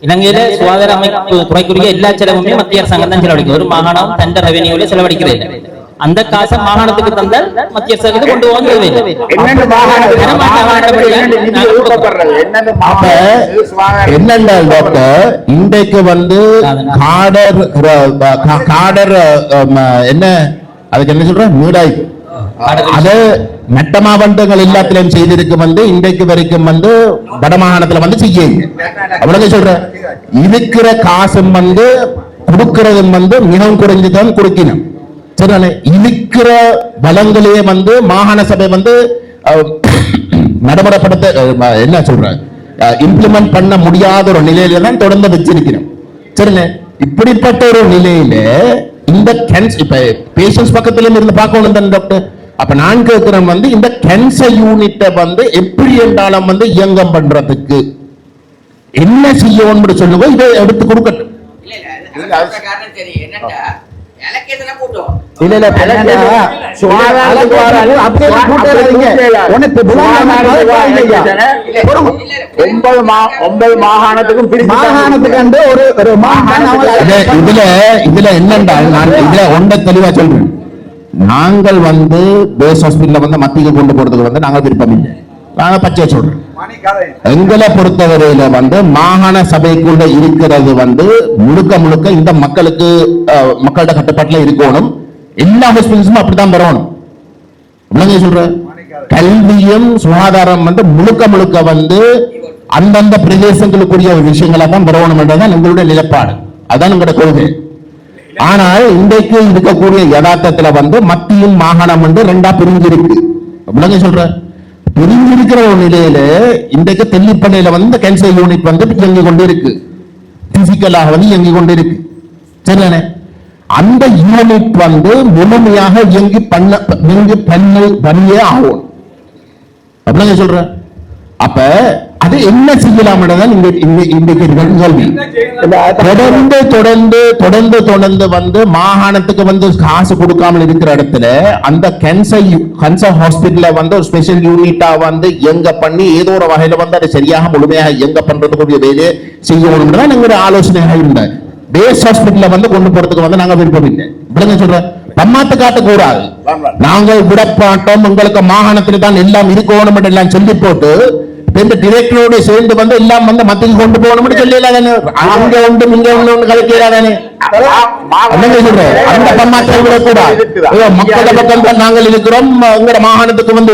இலங்கையில சுகாதார அமைப்பு துறைக்குரிய எல்லா செலவுமே மத்திய அரசாங்கம் தான் செலவழிக்கும். ஒரு மாகாணம் தண்ட ரெவென்யூல செலவழிக்கிறது. அந்த காசை மாகாணத்துக்கு தந்தால் மத்திய அரசாங்கத்துக்கு கொண்டு போக தேவையில்லை. என்னென்றால் டாக்டர் இன்றைக்கு வந்து காடர் என்ன அதுக்கு என்ன சொல்ற மீடாய்ப்பு அது மெட்ட மாவட்டங்கள் எல்லாத்திலையும் செய்திருக்கு. வந்து இன்றைக்கு வரைக்கும் வந்து வடமாகாணத்துல வந்து செய்யுங்க. அவ்வளவு சொல்ற இருக்கிற காசும் வந்து கொடுக்கறதும் வந்து மிகவும் குறைஞ்சுதான் கொடுக்கணும். சரி, இருக்கிற வளங்களையே வந்து மாகாண சபை வந்து நடைமுறைப்படுத்த என்ன சொல்ற இம்ப்ளிமெண்ட் பண்ண முடியாத ஒரு நிலையில தான் தொடர்ந்து வச்சிருக்கிறோம். சரிண்ணே, இப்படிப்பட்ட ஒரு நிலையில இந்த இப்ப பேஷன்ஸ் பக்கத்துல இருந்து பார்க்கணும் தான் டாக்டர். அப்ப நான் கேட்கிறேன் வந்து இந்த கேன்சர் யூனிட்டை வந்து எப்படி என்றாலும் வந்து இயங்கம் பண்றதுக்கு என்ன செய்யணும்னு சொல்லுங்க, இதை எடுத்து கொடுக்கட்டும். இல்ல இல்ல இதுல என்னென்றால் நான் இதுல ஒன்றை தெளிவா சொல்றேன். நாங்கள் வந்து பேஸ் ஹாஸ்பிட்டல் வந்து மத்திய கொண்டு போறதுக்கு வந்து நாங்கள் விருப்பம் இல்லை. நாங்க பச்சை சொல்றோம், எங்களை பொறுத்தவரையில வந்து மாகாண சபைக்குள்ள இருக்கிறது வந்து முழுக்க இந்த மக்களுக்கு மக்களோட கட்டுப்பாட்டுல இருக்கணும். எல்லா ஹாஸ்பிட்டல்ஸும் அப்படித்தான் பெறணும். சொல்ற கல்வியும் சுகாதாரம் வந்து முழுக்க வந்து அந்தந்த பிரதேசங்களுக்குரிய விஷயங்களா தான் பெறணும் என்றதான் எங்களுடைய நிலைப்பாடு. அதான் எங்களோட கொள்கை. ஆனால் இன்றைக்கு இருக்கக்கூடிய யதார்த்தத்துல வந்து மத்தியும் மாகாணம் வந்து ரெண்டா பிரிஞ்சிருக்கு. சொல்ற பிரிஞ்சிருக்கிற ஒரு நிலையில இன்றைக்கு தெல்லிப்பள்ளியில வந்து கேன்சர் யூனிட் வந்து இயங்கி கொண்டு இருக்கு, பிசிக்கலாக வந்து இயங்கி கொண்டு இருக்கு. சரிதானே? அந்த யூனிட் வந்து முழுமையாக இயங்கி பண்ணியே ஆகும். அப்படிங்க சொல்ற. அப்ப அது என்ன செய்யலாம் இன்றைக்கு கேள்வி. தொடர்ந்து வந்து மாகாணத்துக்கு வந்து காசு கொடுக்காமல் இருக்கிற இடத்துல அந்த கேன்சர் ஹாஸ்பிட்டல வந்து ஒரு ஸ்பெஷல் யூனிட்டா வந்து இயங்க பண்ணி ஏதோ ஒரு வகையில வந்து அதை சரியாக முழுமையாக இயங்க பண்றதுக்குரிய வேலையை செய்யணும் தான் எங்களுடைய ஆலோசனையாக இருந்த. பேஸ் ஹாஸ்பிட்டல வந்து கொண்டு போறதுக்கு வந்து நாங்க விருப்பம் இல்லை. இப்படிங்க சொல்றேன், பம்மாத்து காட்ட கூடாது. நாங்கள் விடப்பாட்டோம், உங்களுக்கு மாகாணத்தில் தான் எல்லாம் இருக்கணும் எல்லாம் சொல்லி போட்டு இந்த டிரெக்டரோட சேர்ந்து வந்து எல்லாம் வந்து மத்தியில் கொண்டு போகணும்னு சொல்லலாதானே. அங்க ஒன்று இங்க ஒன்று கலக்கிறாதானே. அந்த பம்மாற்றம் விடக்கூடாது. மக்கள பக்கம் தான் நாங்கள் இருக்கிறோம், எங்க மாகாணத்துக்கு வந்து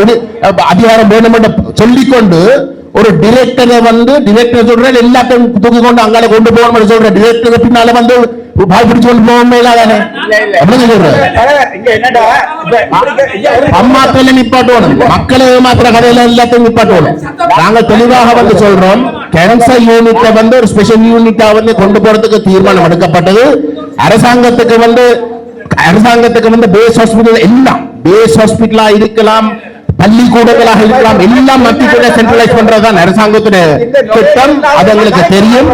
அதிகாரம் வேணும் என்று சொல்லிக்கொண்டு ஒரு டிரெக்டரை வந்து டிரெக்டர் சொல்ற எல்லாத்தையும் தூக்கி கொண்டு அங்கால கொண்டு போகணும் சொல்ற டிரெக்டர் பின்னால வந்து பால் பிடிச்சு கொண்டு போக மேலாதானே. அம்மாக்களை நிப்பாட்டணும், மக்களை ஏமாத்துற கதையில எல்லாத்தையும் நிப்பாட்டணும். நாங்கள் தெளிவாக வந்து சொல்றோம், கேன்சர் யூனிட்டை வந்து ஒரு ஸ்பெஷல் யூனிட்டா வந்து கொண்டு போறதுக்கு தீர்மானம் எடுக்கப்பட்டது. அரசாங்கத்துக்கு வந்து பேஸ் ஹாஸ்பிட்டல் எல்லாம் பேஸ் ஹாஸ்பிட்டலா இருக்கலாம், பள்ளிக்கூடங்களாக இருக்கலாம், எல்லாம் மத்திய சென்ட்ரலைஸ் பண்றதுதான் அரசாங்கத்துடைய திட்டம். அது எங்களுக்கு தெரியும்.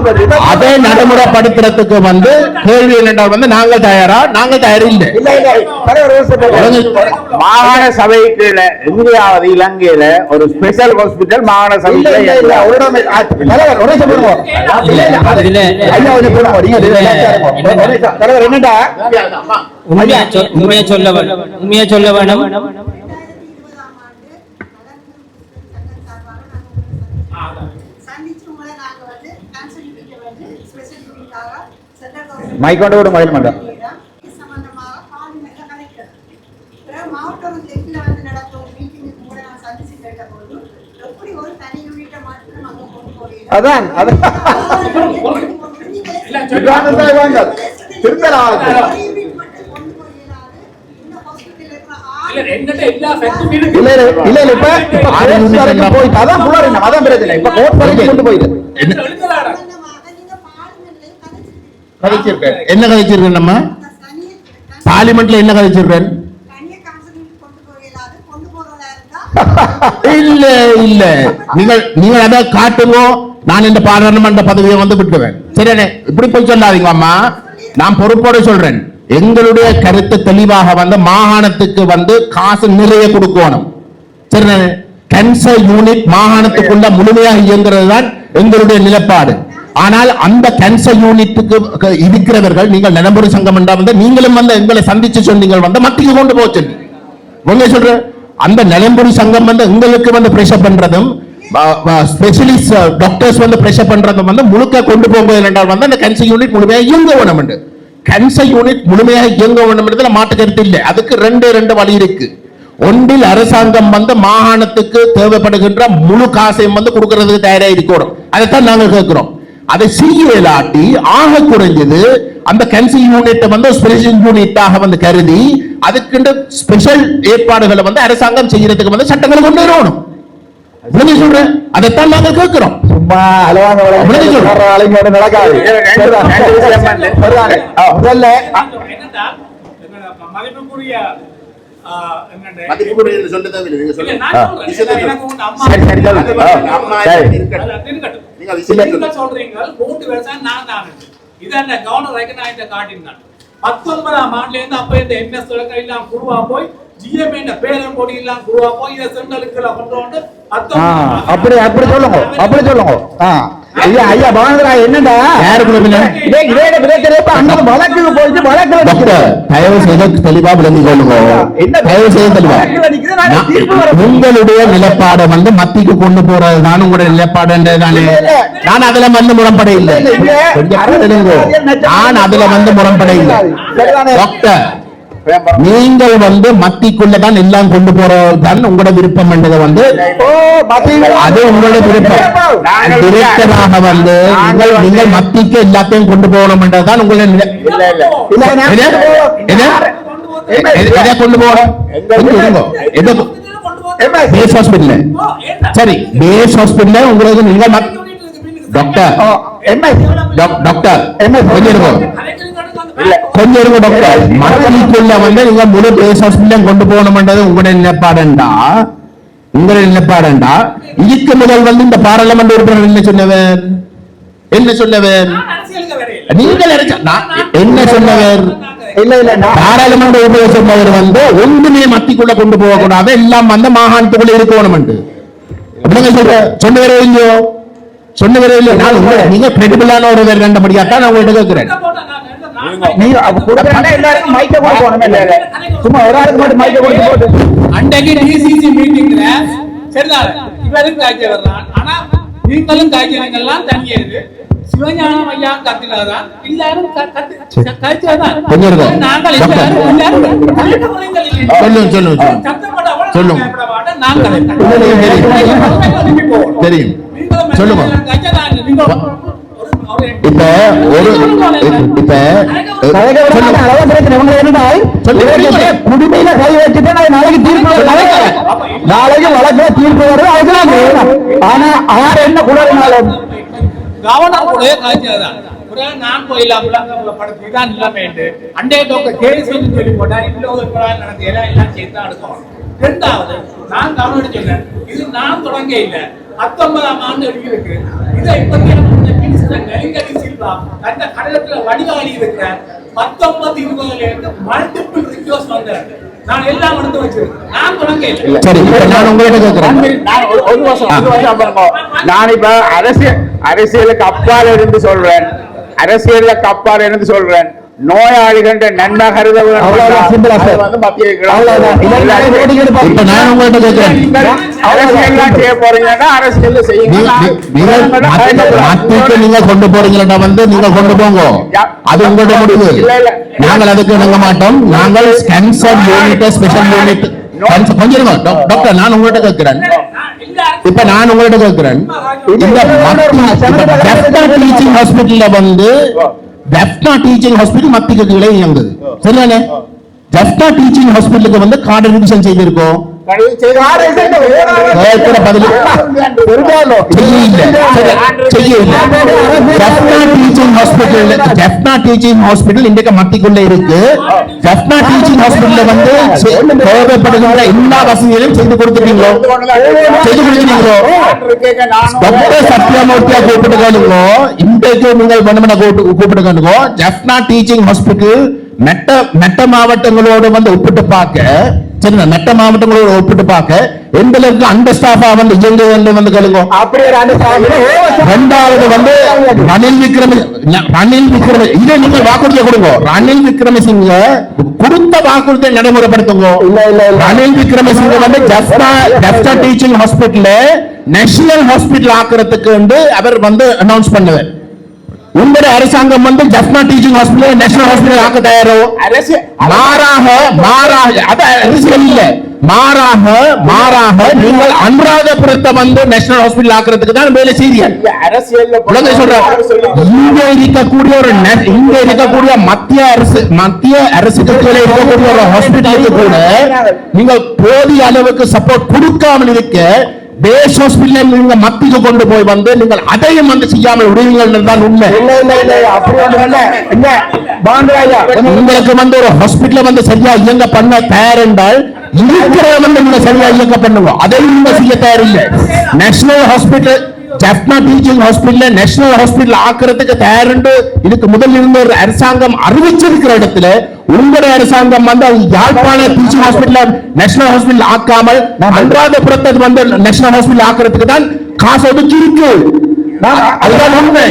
அதை நடைமுறைப்படுத்துறதுக்கு வந்து கேள்வி என்னென்றால் வந்து நாங்கள் தயாரா, நாங்கள் தயார் இல்லை. மாகாண சபைக்கு எங்கேயாவது இலங்கையில ஒரு ஸ்பெஷல் ஹாஸ்பிட்டல் மாகாண சபையில உண்மையா சொல்ல வேணும். மைக்கோட ஒரு மொபைல் மட்டும் மாவட்டம் தெற்குல வந்து நடக்கும் மீட்டிங்கு கூட நான் சந்திச்சு கேட்டபோது எப்படி ஒரு தனி யூனிட்டை மட்டும் அங்க கொண்டு போறீங்க அதான் இல்ல என்கிட்ட எல்லா ஃபேக்டரியும் இருக்கு. இல்ல இப்ப கோர்ட் வரைக்கும் போயிட்டு அதான் புலர் என்ன அதான் பிரச்சனை இப்ப கோர்ட் வரைக்கும் கொண்டு போயிட்டு எழுதுறாடா. நீங்க பார்லிமெண்ட்லயும் கதைச்சிருக்கேன் என்ன கதைச்சிருக்கேன் நம்ம பார்லிமெண்ட்ல என்ன கதைச்சிருக்கேன் தனியா கவுன்சிலிங் கொண்டு போகலாது கொண்டு போறதா இருந்தா இல்ல இல்ல நீங்கள் அதை காட்டுங்க நான் இந்த பாராளுமன்ற பதவியை வந்து விட்டுவேன் சரியானே இப்படி போய் சொல்லாதீங்க அம்மா நான் பொறுப்போட சொல்றேன் எங்களுடைய கருத்து தெளிவாக வந்து மாகாணத்துக்கு வந்து காசு நிறைய கொடுக்கணும் சரிதானே கேன்சர் யூனிட் மாகாணத்துக்குள்ள முழுமையாக இயங்குறது தான் எங்களுடைய நிலைப்பாடு ஆனால் அந்த கேன்சர் யூனிட்டுக்கு இருக்கிறவர்கள் நீங்கள் நிலம்புரி சங்கம் என்றா வந்து நீங்களும் வந்து எங்களை சந்திச்சு சொன்னீங்க வந்து மத்திக்கு கொண்டு போக சொல்லி உங்க சொல்ற அந்த நிலம்புரி சங்கம் வந்து எங்களுக்கு வந்து பிரஷர் பண்றதும் ஸ்பெஷலிஸ்ட் டாக்டர்ஸ் வந்து பிரஷர் பண்றதும் வந்து முழுக்க கொண்டு போகும்போது என்றால் வந்து அந்த கேன்சர் யூனிட் முழுமையாக இயங்க வேணும் என்று கேன்சர் யூனிட் முழுமையாக இயங்க வேண்டும் என்றதுல மாற்று கருத்து இல்லை அதுக்கு ரெண்டு வழி இருக்கு ஒன்றில் அரசாங்கம் வந்து மாகாணத்துக்கு தேவைப்படுகின்ற முழு காசையும் வந்து கொடுக்கறதுக்கு தயாரா இருக்கணும் அதைத்தான் நாங்க கேட்கிறோம் அதை செய்யலாட்டி ஆக குறைஞ்சது அந்த கேன்சர் யூனிட்டை வந்து ஸ்பெஷல் யூனிட்டாக வந்து கருதி அதுக்கு ஸ்பெஷல் ஏற்பாடுகளை வந்து அரசாங்கம் செய்யறதுக்கு வந்து சட்டங்களை கொண்டு வரணும் சொல்றேன் அதைத்தான் நாங்க கேட்கிறோம் சும்மா அலவாங்க நடக்காது முதல்ல என்னடா மதிப்புக்குரிய என்னடா மதிப்புக்குரிய என்று சொல்ல தேவையில்லை நீங்க இல்ல சொல்லுங்க நான் சொல்றேன் எனக்கு உங்க அம்மா சரி சரி அம்மா இருக்கட்டும். அதான் இருக்கட்டும். நீங்க விஷயம் நீங்க சொல்றீங்க மூட்டு வருஷம் நான் தான் இதான் இந்த கவர்னர் ரெகனைஸ் காட்டினான் 19ஆம் ஆண்டுல இருந்து அப்ப இந்த எம்எஸ் தொடக்க எல்லாம் குருவா போய் ஜிஎம்ஏ பேரம் கொடி எல்லாம் குருவா போய் இத சென்ட்ரலுக்கு கொண்டு வந்து அப்படி சொல்லுங்க ஐயா ஐயா பானந்தரா என்னடா அந்த வழக்குக்கு போயிட்டு வழக்குல தயவு செய்து தெளிவா விளங்கிக் கொள்ளுங்க தயவு செய்து தெளிவா உங்களுடைய நிலைப்பாடை வந்து மத்திக்கு கொண்டு போறது தான் உங்களுடைய நிலைப்பாடுன்றதானே நான் அதுல வந்து முரண்பட இல்லை நான் அதுல வந்து முரண்பட இல்லை டாக்டர் நீங்கள் வந்து மத்திக்குள்ளதான் எல்லாம் கொண்டு போறதுதான் உங்களோட விருப்பம் என்றதை வந்து அது உங்களோட விருப்பம் டிரெக்டராக வந்து நீங்கள் மத்திக்கு எல்லாத்தையும் கொண்டு போகணும் என்றதுதான் உங்களுடைய எதை கொண்டு போகணும் பேஸ் ஹாஸ்பிட்டல் சரி பேஸ் ஹாஸ்பிட்டல் உங்களுக்கு நீங்கள் டாக்டர் டாக்டர் கொஞ்சம் இருங்க டாக்டர் மக்களுக்குள்ள வந்து நீங்க முழு பேஸ் ஹாஸ்பிட்டல் கொண்டு போகணும்ன்றது உங்களுடைய நிலைப்பாடுண்டா இதுக்கு முதல் வந்து இந்த பாராளுமன்ற உறுப்பினர் என்ன சொன்னவர் நீங்கள் என்ன சொன்னவர் பாராளுமன்ற உறுப்பினர் சொன்னவர் வந்து ஒன்றுமே மத்திக்குள்ள கொண்டு போகக்கூடாது எல்லாம் வந்து மாகாணத்துக்குள்ள இருக்கணும் சொன்னவரே இல்லையோ நீங்க கிரெடிபிளான ஒரு வேறு கண்டபடியாத்தான் நான் உங்கள்கிட்ட கேட்கிறேன் சும்மா ஒரு ஆளுக்கு மட்டும் மைக்க கொடுத்து போட்டு அன்றைக்கு டிசிசி மீட்டிங்ல சரிதான் இவரும் காய்ச்சி வர்றான் ஆனா நீங்களும் காய்ச்சலாம் தனியா இருக்கு சிவஞானம் ஐயா கத்தினாதான் எல்லாரும் காய்ச்சதான் நாங்கள் சொல்லுங்க தெரியும் சொல்லுங்க இப்ப ஒரு குடிமையில கை வச்சுட்டு நாளைக்கு தீர்ப்பு நாளைக்கு வழக்குல தீர்ப்பு வருது அதுதான் ஆனா யார் என்ன குளறினாலும் கவர்னர் கூட காய்ச்சதான் நான் போயிடலாம் படத்துக்கு தான் இல்லாம அண்டே டாக்டர் கேஸ் சொல்லி போட்டார் இவ்வளவு நடந்த எல்லாம் சேர்த்து தான் எடுக்கணும் இரண்டாவது நான் கவர்னர் சொன்னேன் இது நான் தொடங்க இல்லை 19ஆம் ஆண்டு இருக்கு இதை அந்த கழகத்துல வடிவாளி இருக்கிற 19-20 இருந்து மல்டிபிள் ரிக்வெஸ்ட் வந்தாரு நான் எல்லாம் எடுத்து வச்சிருக்கேன் நான் தொடங்க இல்லை சரி நான் உங்ககிட்ட கேட்கிறேன் ஒரு வருஷம் நான் இப்ப அரசியலுக்கு அப்பால் இருந்து சொல்றேன் அரசியலுக்கு அப்பால் இருந்து சொல்றேன் நோயாளிகள் நன்மை கருத செய்ய போறீங்கன்னா அரசியல் நீங்க கொண்டு போறீங்கன்னா வந்து நீங்க கொண்டு போங்க அது உங்களோட முடிவு நாங்கள் அதுக்கு இணங்க மாட்டோம். நாங்கள் கேன்சர் யூனிட், ஸ்பெஷல் யூனிட் கொஞ்சம் இருங்க. டாக்டர், நான் உங்கள்கிட்ட கேட்கிறேன். இப்ப நான் உங்கள்கிட்ட கேட்கிறேன், இந்த டீச்சிங் ஹாஸ்பிட்டல்ல வந்து ஜெஃப்னா டீச்சிங் ஹாஸ்பிட்டல் மத்திக்கு கீழே இயங்குது, சரிதானே? ஜெஃப்னா டீச்சிங் ஹாஸ்பிட்டலுக்கு வந்து கார்டு ரிவிஷன் செய்திருக்கோம். மத்திக்குள்ள இருக்கு. ஜெஃப்னா டீச்சிங் ஹாஸ்பிட்டல் வந்து தேவைப்படுகின்ற எல்லா வசதிகளையும் செய்து கொடுத்துட்டீங்களோ? டாக்டர் சத்யமூர்த்தியா கூப்பிட்டுக்கோ, இன்றைக்கு நீங்கள் பண்ண கூப்பிட்டுக்கோ. ஜெஃப்னா டீச்சிங் ஹாஸ்பிட்டல் மெட்ட மாவட்டங்களோடு வந்து ஒப்பிட்டு பார்க்க, சரி, மெட்ட மாவட்டங்களோட ஒப்பிட்டு பார்க்க எந்த அளவுக்கு அந்த ஸ்டாஃபா வந்து இயங்க வந்து கழுங்க. ரெண்டாவது வந்து ரணில் விக்ரம இதை நீங்க வாக்குறுதியை கொடுங்க. ரணில் விக்ரமசிங்க கொடுத்த வாக்குறுதியை நடைமுறைப்படுத்துங்க. ரணில் விக்ரமசிங்க வந்து Jaffna teaching hospital national hospital ஆக்குறதுக்கு அவர் வந்து அனௌன்ஸ் பண்ணுவார். உங்களுடைய அரசாங்கம் வந்து Jaffna teaching hospital national hospital ஆக்க தயாரோ? மாறாக நீங்கள் அனுராதபுரத்தை வந்து நேஷனல் ஹாஸ்பிட்டல் ஆக்குறதுக்கு தான் வேலை செய்றீங்க. இங்க இருக்கக்கூடிய மத்திய அரசுக்கு கீழே இருக்கக்கூடிய ஒரு ஹாஸ்பிட்டலுக்கு கூட நீங்கள் போதிய அளவுக்கு சப்போர்ட் கொடுக்காமல் இருக்க, பேஸ் ஹாஸ்பிட்டல் நீங்க மத்திக்கு கொண்டு போய் வந்து நீங்கள் அதையும் வந்து செய்யாமல் விடுவீர்கள் தான் உண்மை. உங்களுக்கு வந்து ஒரு ஹாஸ்பிட்டல் வந்து சரியா இயங்க பண்ண தயார் என்றால் இருக்கிற வந்து நீங்க சரியா இயக்க பண்ணுவோம், அதையும் நீங்க செய்ய தயாரில்லை. National hospital Jaffna teaching hospital national hospital ஆக்குறதுக்கு தயார் என்று இதுக்கு முதல் இருந்த ஒரு அரசாங்கம் அறிவிச்சிருக்கிற இடத்துல உங்களுடைய அரசாங்கம் வந்து யாழ்ப்பாண டீச்சிங் ஹாஸ்பிட்டல் நேஷனல் ஹாஸ்பிட்டல் ஆக்காமல் அனுராதபுரத்தை வந்து நேஷனல் ஹாஸ்பிட்டல் ஆக்குறதுக்கு தான் காசு ஒதுக்கி இருக்கு. அதுதான் உண்மை.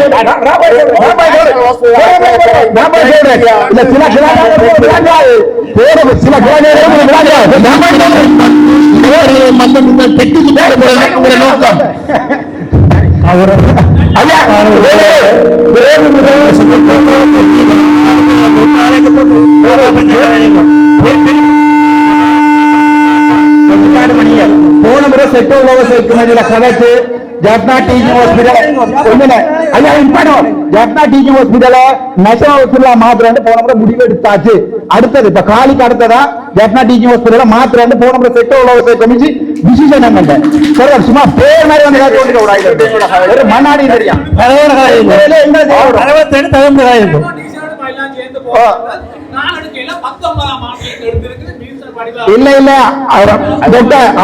நோக்கம் போன முறை செட்டோ கணக்கு Jaffna teaching hospital Jaffna teaching ஹாஸ்பிட்டல நேஷனல் ஹாஸ்பிட்டலா மாத்திரம் போன முறை முடிவு எடுத்தாச்சு. அடுத்தது இப்ப காலிக்கு அடுத்ததா ஜெஃப்னா டீச்சிங் ஹாஸ்பிட்டல மாத்திரம் போன முறை செட்டோ கமிச்சு டிசிஷன் என்ன சும்மா பேர் மாதிரி வந்து ஒரு மண்ணாடி தெரியும். இல்ல இல்ல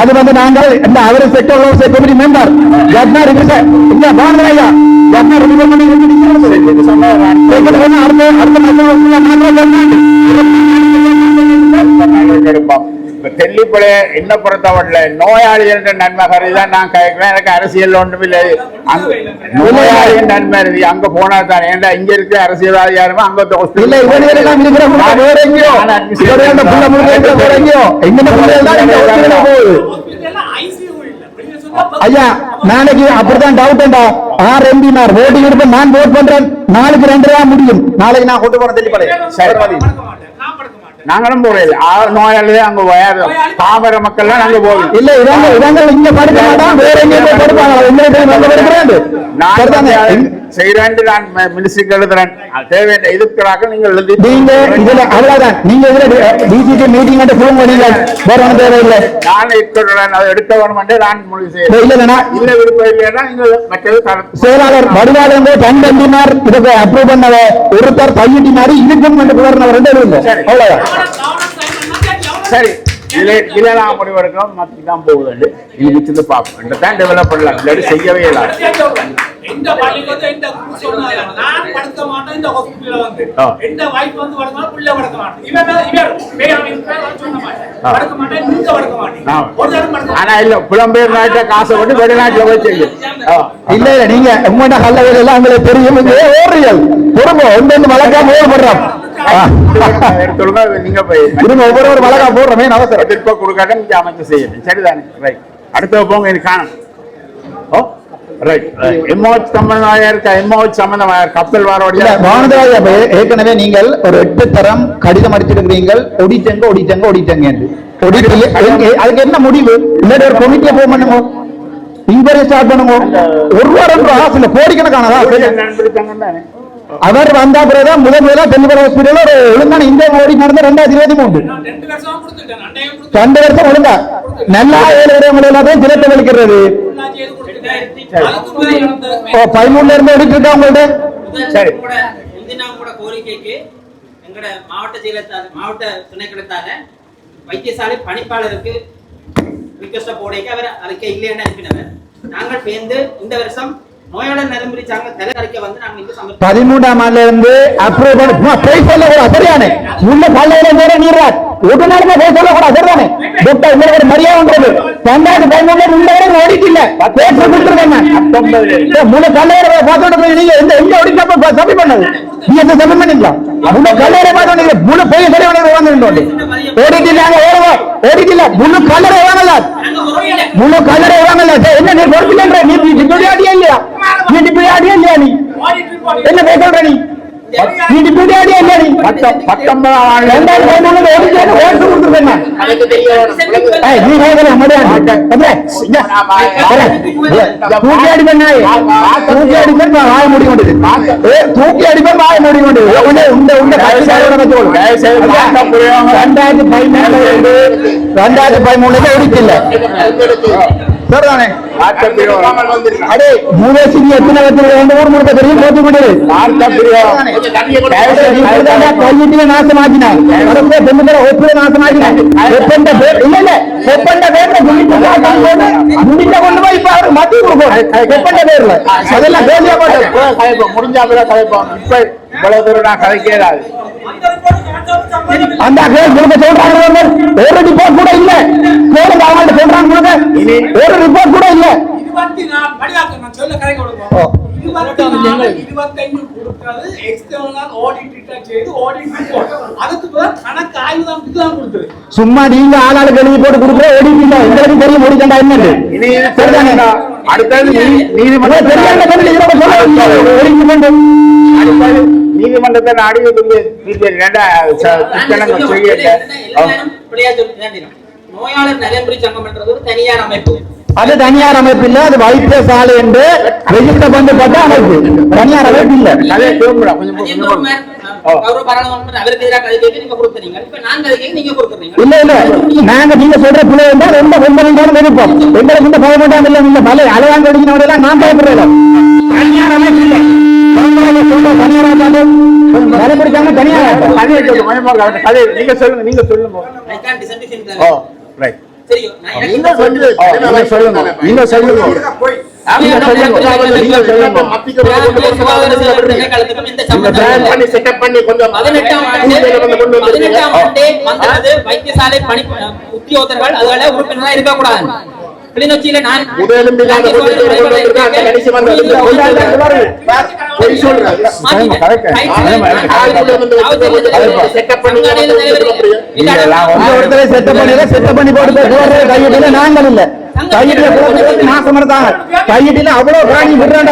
அது வந்து நாங்கள் அவரு sector committee member Jaffna revision இல்ல பாருங்க ஜெஃப்னா ரிவிஷன் தெல்லிப்பட என்ன பொறுத்தவரை நோயாளிகள் நன்மை கருதிதான் நான் கேட்கிறேன். எனக்கு அரசியல் ஒன்றும் இல்லை. நோயாளிகள் நன்மை கருதி அங்க போனா தான். ஏன்டா இங்க இருக்க அரசியல்வாதி யாருமே அங்க ஐயா நாளைக்கு அப்படித்தான் டவுட்டா. RMP ஓட்டிங் இருப்பேன், நான் ஓட் பண்றேன். நாளைக்கு 2 ரூபா முடியும். நாளைக்கு நான் கொண்டு போறேன் தெல்லிப்படை. நாங்களும் போறது நோயாளியே அங்க வயாது பாமர மக்கள் நாங்க போவோம். இல்ல இவங்க இங்க படிக்க மாட்டான், வேற எங்க படிப்பாங்க. செய்யறேன் நான் மினிஸ்ட்ரிக்கு எழுதுறேன். தேவையான இதுக்காக நீங்கள் எழுதி நீங்க இதுல அவ்வளவுதான். நீங்க இதுல டிசிசி மீட்டிங் வந்து போன் பண்ணீங்க, வேற ஒன்றும் தேவையில்லை. நான் இருக்கிறேன், அதை எடுக்க வேணும் நான் முடிவு செய்யறேன். இல்ல விருப்பம் இல்லைன்னா நீங்கள் மற்றது செயலாளர் மறுநாள் பண்டண்டினார் இதை அப்ரூவ் பண்ணவ ஒருத்தர் கையிட்டி மாதிரி இதுக்கும் வந்து குவர்னர் 2 இல்லை. அவ்வளவுதான். சரி, இதுல நான் முடிவெடுக்கிறோம். மத்தி தான் போகுது. இது வச்சு பார்ப்போம் தான் டெவலப் பண்ணலாம். இல்லாட்டி செய்யவே இல்லை. இந்த பள்ளிக்கு வந்து இந்த சொன்னாங்க நான் படுத்த மாட்டேன் இந்த ஹாஸ்பிடல்ல வந்து இந்த வைஃப் வந்து படுத்தா புள்ள படுத்த மாட்டேன் இவன் சொன்ன மாட்டேன் படுக்க மாட்டேன் நீங்க படுக்க மாட்டேன் ஒரு தடவை படுக்க. ஆனா இல்ல புலம்பெயர் நாட்டை காசை போட்டு வெளிநாட்டுல போய் செய்யும். இல்ல நீங்க உங்களோட கல்லவைகள் எல்லாம் உங்களுக்கு தெரியும். ஓடுறீர்கள் பொறுங்க ஒன்று வழக்காம ஓடுறோம். நீங்க போய் ஒவ்வொரு வழக்கா போடுறோமே அவசரம் எதிர்ப்ப கொடுக்காட்ட அமைச்சு செய்யணும். சரிதானே? ரைட். அடுத்த போங்க. இது காணும். எம்ஓஹெச் சம்பந்தமாக இருக்க எம்ஓஹெச் சம்பந்தமாக கப்பல் இல்ல வாரோட பானுதராஜா ஏற்கனவே நீங்கள் ஒரு 8 தரம் கடிதம் அடிச்சிருக்கிறீர்கள் ஒடிட்டங்க என்று அதுக்கு என்ன முடிவு இல்லாட்டி ஒரு கமிட்டியை போக பண்ணுங்க இன்கொயரி ஸ்டார்ட் பண்ணுங்க ஒரு வாரம் சில கோடிக்கணக்கானதா அவர் வந்தா பிறகுதான் முதலா தென்னிப்பட ஹாஸ்பிட்டல் ஒரு ஒழுங்கான இந்தியா ஓடி நடந்த 2023 2 வருஷம் ஒழுங்கா நல்லா 7 இடங்கள் எல்லாத்தையும் திரட்ட வலிக்கிறது 13 இருந்து ஓடிட்டு இருக்கா உங்கள்ட்ட கோரிக்கைக்கு எங்கட மாவட்ட செயலத்தால மாவட்ட துணைக்கலத்தால வைத்தியசாலை பணிப்பாளருக்கு ரிக்வெஸ்ட் போடைக்கு அவர் அறிக்கை இல்லைன்னு அனுப்பினவர் நாங்கள் சேர்ந்து இந்த வருஷம் நோயாளர் நலம்புரி சாங்க தலை அறிக்கை வந்து நாங்கள் இங்க 13ஆம் ஆண்டுல இருந்து அப்ரூவ் பண்ண போய் சொல்ல கூட சரியானே உள்ள பல்லையில வேற நீர்றார் ஒரு நாளுமே போய் சொல்ல கூட சரிதானே டாக்டர் இந்த ஒரு மரியாதை 2013 உள்ள வரை ஓடிட்டு இல்ல பேச கொடுத்துருக்காங்க முழு பல்லையில பார்த்தோட நீங்க எந்த ஓடிட்டு சபை பண்ணது நீங்க எந்த சபை பண்ணீங்களா முழு பல்லையில பார்த்தோட முழு போய் சரி வந்து ஓடிட்டு இல்ல ஓடிட்டு இல்ல முழு கல்லறை வாங்கல முழு கல்லறை வாங்கல என்ன நீ பொறுப்பில்லை நீ டிப்யூட்டி இல்லையா நீ டிப்யூட்டி இல்லையா நீ என்ன பேசுற நீ நீ டிப்யூட்டி இல்லையா நீ 19 ஓட்டு கொடுத்துருக்கேன் நீ கேட்கல தூக்கி அடிப்பேன் தூக்கி அடிப்பேன் வாய மூடிக்கொண்டது தூக்கி அடிப்பேன் வாய மூடிக்கொண்டது உங்க கட்சிக்காரோட 2013 ஒடிக்கல சரிதானே அடே மூலேசினி எத்தனை ஊர் முழுக்க தெரியும் போட்டு கொண்டது கையிட்டில நாசமாக்கினார் ஒப்புல நாசமாக்கினார் ஒப்பந்த பேர் இல்ல இல்ல ஒப்பந்த பேர்ல முடிஞ்ச கொண்டு போய் இப்ப அவருக்கு மத்திய கொடுப்போம் ஒப்பந்த பேர்ல அதெல்லாம் பேசியா போட்டு முடிஞ்சா கதைப்போம் இப்ப இவ்வளவு தூரம் நான் கதைக்கிறாது அந்த சொல்றாங்க ஒரு ரிப்போர்ட் கூட இல்ல கேளுங்க அவங்க சொல்றாங்க ஒரு ரிப்போர்ட் கூட இல்ல 25 கொடுக்கிறது எக்ஸ்டர்னல் ஆடிட் செய்து ஆடிட் ரிப்போர்ட் அதுக்கு பிறகு கணக்கு ஆய்வு தான் கொடுத்தது சும்மா நீங்க ஆளாளுக்கு எழுதி போட்டு கொடுக்குற ஓடிட் இல்ல எங்களுக்கு தெரியும் ஓடிட்டா என்னது அடுத்தது நீதிமன்றத்தை நாடி நோயாளர் நலம்புரி சங்கம் என்றது ஒரு தனியார் அமைப்பு அது தனியார் அமைப்பு இல்ல அது வைத்தியசாலை என்று ரெஜிஸ்டர் பண்ணப்பட்ட அமைப்பு தனியார் அமைப்பு இல்ல இல்ல இல்ல நாங்க நீங்க சொல்ற பிள்ளை இருந்தால் ரொம்ப பொம்பளைதான் இருப்போம் எங்களுக்கு இந்த 15 இல்ல இந்த மலை அலையாங்க அடிக்கிறவங்க நான் பயப்படுறேன் தனியார் அமைப்பு இல்ல நீங்க சொல்லுங்க நீங்க சொல்லுங்க நீங்க சொல்லுங்க வைத்தியசாலை பணி உத்தியோகத்தர்கள் அதனால உறுப்பினராக இருக்கக்கூடாது கிளிநொச்சியில நான் நாங்கள் இல்ல கையில அவ்வளவு பிராணி விடுறாங்க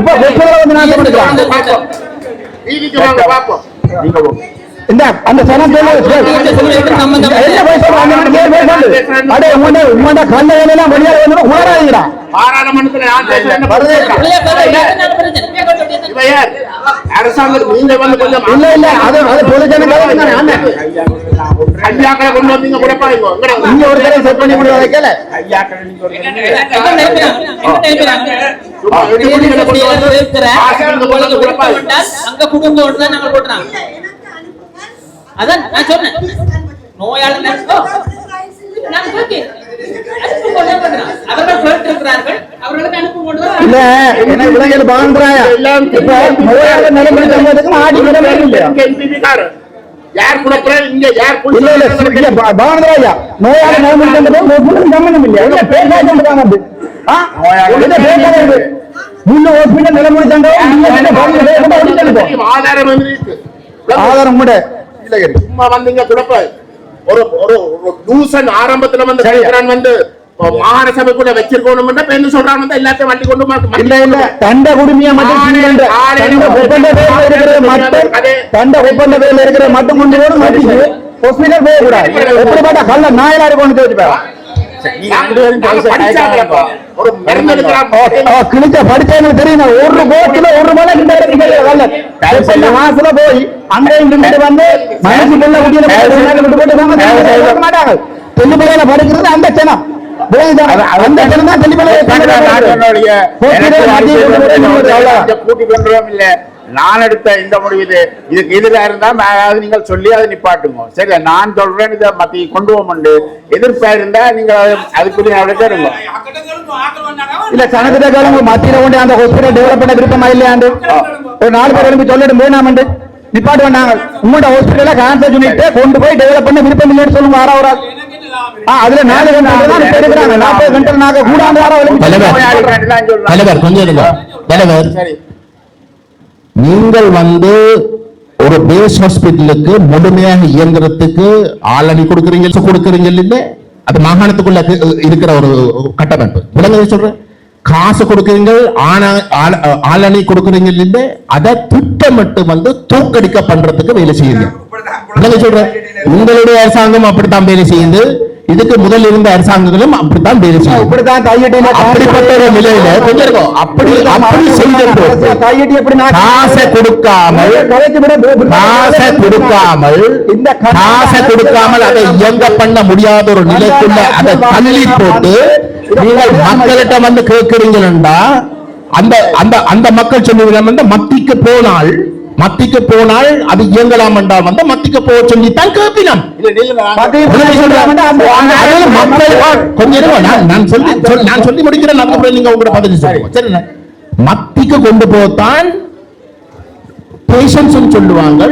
இப்ப வந்து நாசப்படுத்தாங்க இந்த அந்த சனம் அரசாங்கம் நீங்க வந்து கொஞ்சம் இல்ல இல்ல அது ஐயாக்களை கொண்டு வந்தீங்க குறைப்பாங்க நீங்க ஒரு தடவை செட் பண்ணி கொடுக்க வைக்கல ஐயாக்களை நீங்க அங்க குடும்பம் தான் நாங்க போடுறாங்க அதான் நான் சொன்னேன் நோயாளர் ஆதாரம் கூட சும்மா வந்தீங்க குழப்ப ஒரு ஒரு லூசன் ஆரம்பத்துல வந்து வந்து மாகாண சபைக்குள்ள வச்சிருக்கணும் என்ன சொல்றாங்க எல்லாத்தையும் வண்டி கொண்டு இல்ல இல்ல தண்ட குடுமையா மட்டும் தண்ட ஒப்பந்த வேலை இருக்கிற மட்டும் கொண்டு போகணும் மாட்டீங்க ஹாஸ்பிட்டல் போக கூடாது எப்படிப்பட்ட கல்ல நாயலாரு கொண்டு வச்சு கிழிச்ச படிச்சவங்க தெரியும் ஒரு கோத்துல ஒரு மலை மாசத்துல போய் அங்கேயும் வந்து மனசுக்குள்ள மாட்டாங்க தெல்லுமலையில படுக்கிறது அந்த ஜனம் அந்த ஜனம் தான் கூட்டி கொண்டுறோம் இல்ல நான் எடுத்த இந்த முடிவு இதுக்கு எதிராக இருந்தா நீங்கள் சொல்லி அதை நிப்பாட்டுங்க சரி நான் சொல்றேன் இதை மத்திய கொண்டு போக எதிர்ப்பா இருந்தா நீங்க அதுக்குரிய நடக்க இருங்க இல்ல சனத்திட்ட காலம் மத்தியில கொண்டு அந்த ஹாஸ்பிட்டல் டெவலப் பண்ண விருப்பமா இல்லையாண்டு ஒரு 4 பேர் எழுப்பி சொல்லிட்டு போனாமண்டு நிப்பாட்டு வந்தாங்க உங்களோட ஹாஸ்பிட்டல கேன்சர் யூனிட் கொண்டு போய் டெவலப் பண்ண விருப்பம் இல்லைன்னு சொல்லுங்க ஆறாவது அதுல 4 கண்டல் எடுக்கிறாங்க 40 கண்டல் நாங்க கூட கொஞ்சம் நீங்கள் வந்து ஒரு பேஸ் ஹாஸ்பிட்டலுக்கு முழுமையாக இயங்குறதுக்கு ஆளணி கொடுக்குறீங்க இல்ல அது மாகாணத்துக்குள்ள இருக்கிற ஒரு கட்டமைப்பு விளங்க சொல்றேன் காசு கொடுக்குறீங்க ஆளணி கொடுக்குறீங்க இல்ல அதை திட்டமிட்டு வந்து தூக்கடிக்க பண்றதுக்கு வேலை செய்யுங்க விளங்க சொல்றேன் உங்களுடைய அரசாங்கம் அப்படித்தான் வேலை செய்யுது இதுக்கு முதல் இருந்த அரசாங்கங்களும் அப்படித்தான் வேலை செய்யும் அப்படிப்பட்ட ஒரு நிலையில கொஞ்சம் அப்படி செய்து காசை கொடுக்காமல் அதை இயங்க பண்ண முடியாத ஒரு நிலைக்குள்ள அதை தள்ளி போட்டு நீங்கள் மக்களிட்ட வந்து கேட்கிறீங்கன்னா அந்த அந்த அந்த மக்கள் சொல்லுவீங்க மத்திக்கு போனால் அது இயங்கலாம் என்றால் வந்து மத்திக்கு போக சொல்லித்தான் கேட்பினம் நான் சொல்லி முடிக்கிறேன் நீங்க உங்களோட பதில் சொல்லுங்க மத்திக்கு கொண்டு போத்தான் பேஷன்ஸ் சொல்லுவாங்க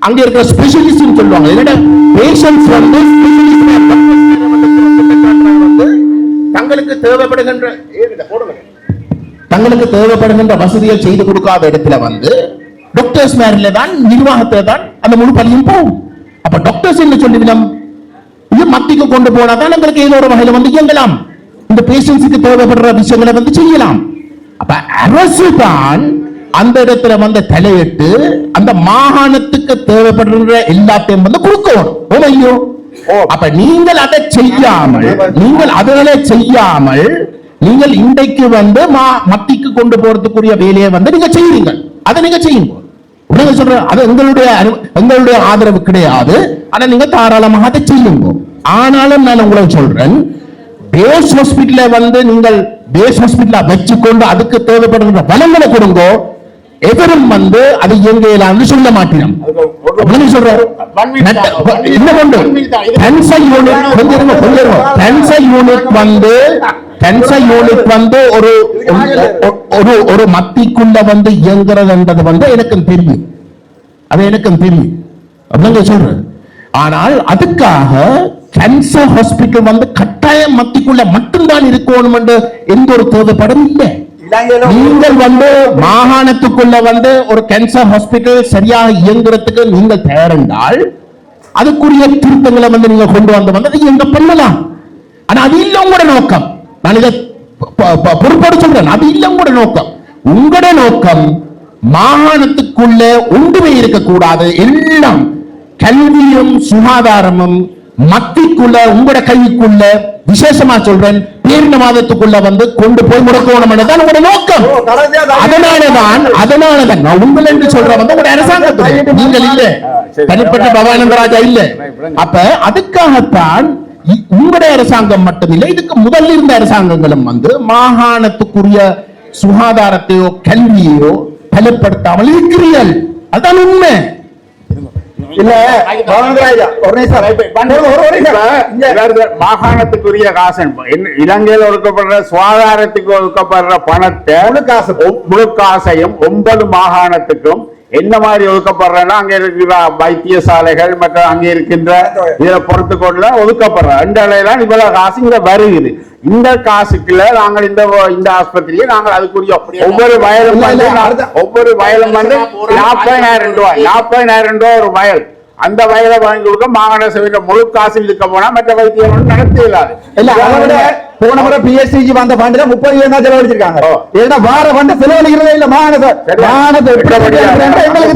அங்க இருக்கிற ஸ்பெஷலிஸ்ட் சொல்லுவாங்க என்னடா பேஷன்ஸ் வந்து தங்களுக்கு தேவைப்படுகின்ற வசதியை செய்து கொடுக்காத இடத்துல வந்து டாக்டர்ஸ் மேல தான் நிர்வாகத்துல தான் அந்த முழு பள்ளியும் போகும் அப்ப டாக்டர்ஸ் என்ன சொல்லிவிடும் இது மத்திக்கு கொண்டு போனாதான் எங்களுக்கு ஏதோ ஒரு வகையில வந்து இயங்கலாம் இந்த பேஷன்ஸுக்கு தேவைப்படுற விஷயங்களை வந்து செய்யலாம் அப்ப அரசு தான் அந்த இடத்துல வந்து தலையிட்டு அந்த மாகாணத்துக்கு தேவைப்படுற எல்லாத்தையும் வந்து கொடுக்கணும் ஐயோ அப்ப நீங்கள் அதை செய்யாமல் நீங்கள் இன்றைக்கு வந்து மத்திக்கு கொண்டு போறதுக்குரிய வேலையை வந்து நீங்க செய்வீங்க அதை நீங்க செய்யுங்க சொல்றேன் அது எங்களுடைய ஆதரவு கிடையாது ஆனா நீங்க தாராளமாக அதை செய்யுங்க ஆனாலும் நான் உங்களுக்கு சொல்றேன் பேஸ் ஹாஸ்பிட்டல வந்து நீங்கள் பேஸ் ஹாஸ்பிட்டல வச்சுக்கொண்டு அதுக்கு தேவைப்படுகிற வளங்களை கொடுங்க எவரும் வந்து அது இயங்கலாம்னு சொல்ல மாட்டோம் சொல்றேன் வந்து ஒரு மத்திக்குள்ள வந்து இயங்குறதுன்றது வந்து எனக்கும் தெரியும் அது எனக்கும் தெரியும் அப்படிங்க சொல்றேன் ஆனால் அதுக்காக கேன்சர் ஹாஸ்பிட்டல் வந்து கட்டாயம் மத்திக்குள்ள மட்டும்தான் இருக்கணும் என்று எந்த ஒரு தேவைப்படும் இல்லை நீங்கள் வந்து மாகாணத்துக்குள்ள வந்து ஒரு கேன்சர் ஹாஸ்பிட்டல் சரியாக இயங்குறதுக்கு நீங்கள் தயாரென்றால் அதுக்குரிய திருத்தங்களை வந்து நீங்க கொண்டு வந்து இயங்க பண்ணலாம் ஆனா அது இல்ல உங்களோட நோக்கம் நான் இதை பொறுப்போடு சொல்றேன் அது இல்ல உங்களோட நோக்கம் மாகாணத்துக்குள்ள ஒன்றுமே இருக்கக்கூடாது எல்லாம் கல்வியும் சுகாதாரமும் மத்திக்குள்ள உங்களோட கைக்குள்ள விசேஷமா சொல்றேன் பேரினவாதத்துக்குள்ள வந்து கொண்டு போய் முடக்கணும் தான் உங்களோட நோக்கம் அதனாலதான் நான் உங்கள் என்று சொல்ற வந்து உங்களோட அரசாங்கத்துக்கு நீங்கள் இல்ல தனிப்பட்ட பவானந்தராஜா இல்ல அப்ப அதுக்காகத்தான் உங்களுடைய அரசாங்கம் மட்டுமில்லை இதுக்கு முதல்ல இருந்த அரசாங்கங்களும் வந்து மாகாணத்துக்குரிய சுகாதாரத்தையோ கல்வியோ பலப்படுத்தாமல் இருக்கிறீர்கள் அதான் உண்மை இல்ல மாகாணத்துக்குரிய காசு இலங்கையில் ஒதுக்கப்படுற சுகாதாரத்துக்கு ஒதுக்கப்படுற பணத்தை முழு காசையும் 9 மாகாணத்துக்கும் என்ன மாதிரி ஒதுக்கப்படுறா அங்க இருக்கிற வைத்தியசாலைகள் மற்றும் அங்க இருக்கின்ற இதை பொறுத்து கொண்டு ஒதுக்கப்படுற ரெண்டு அலையெல்லாம் இவ்வளவு காசு இங்க வருகிறது இந்த காசுக்குள்ள நாங்கள் இந்த ஆஸ்பத்திரியை நாங்கள் அதுக்குரிய ஒவ்வொரு வயலும் வந்து 40,000 ரூபாய் 40,000 ரூபாய் ஒரு வயல் அந்த வயதை வாங்கி கொடுக்க மாகாண சபையில முழு காசு இருக்க போனா மற்ற வைத்தியம் நடத்த இயலாது. இல்ல அதை விட போன முறை பிஎஸ்சிக்கு வந்த ஃபண்ட் 30,000 தான் செலவழிச்சிருக்காங்க. ஏன்னா வார ஃபண்ட் செலவழிக்கிறதே இல்ல மாகாணத்தை எங்களுக்கு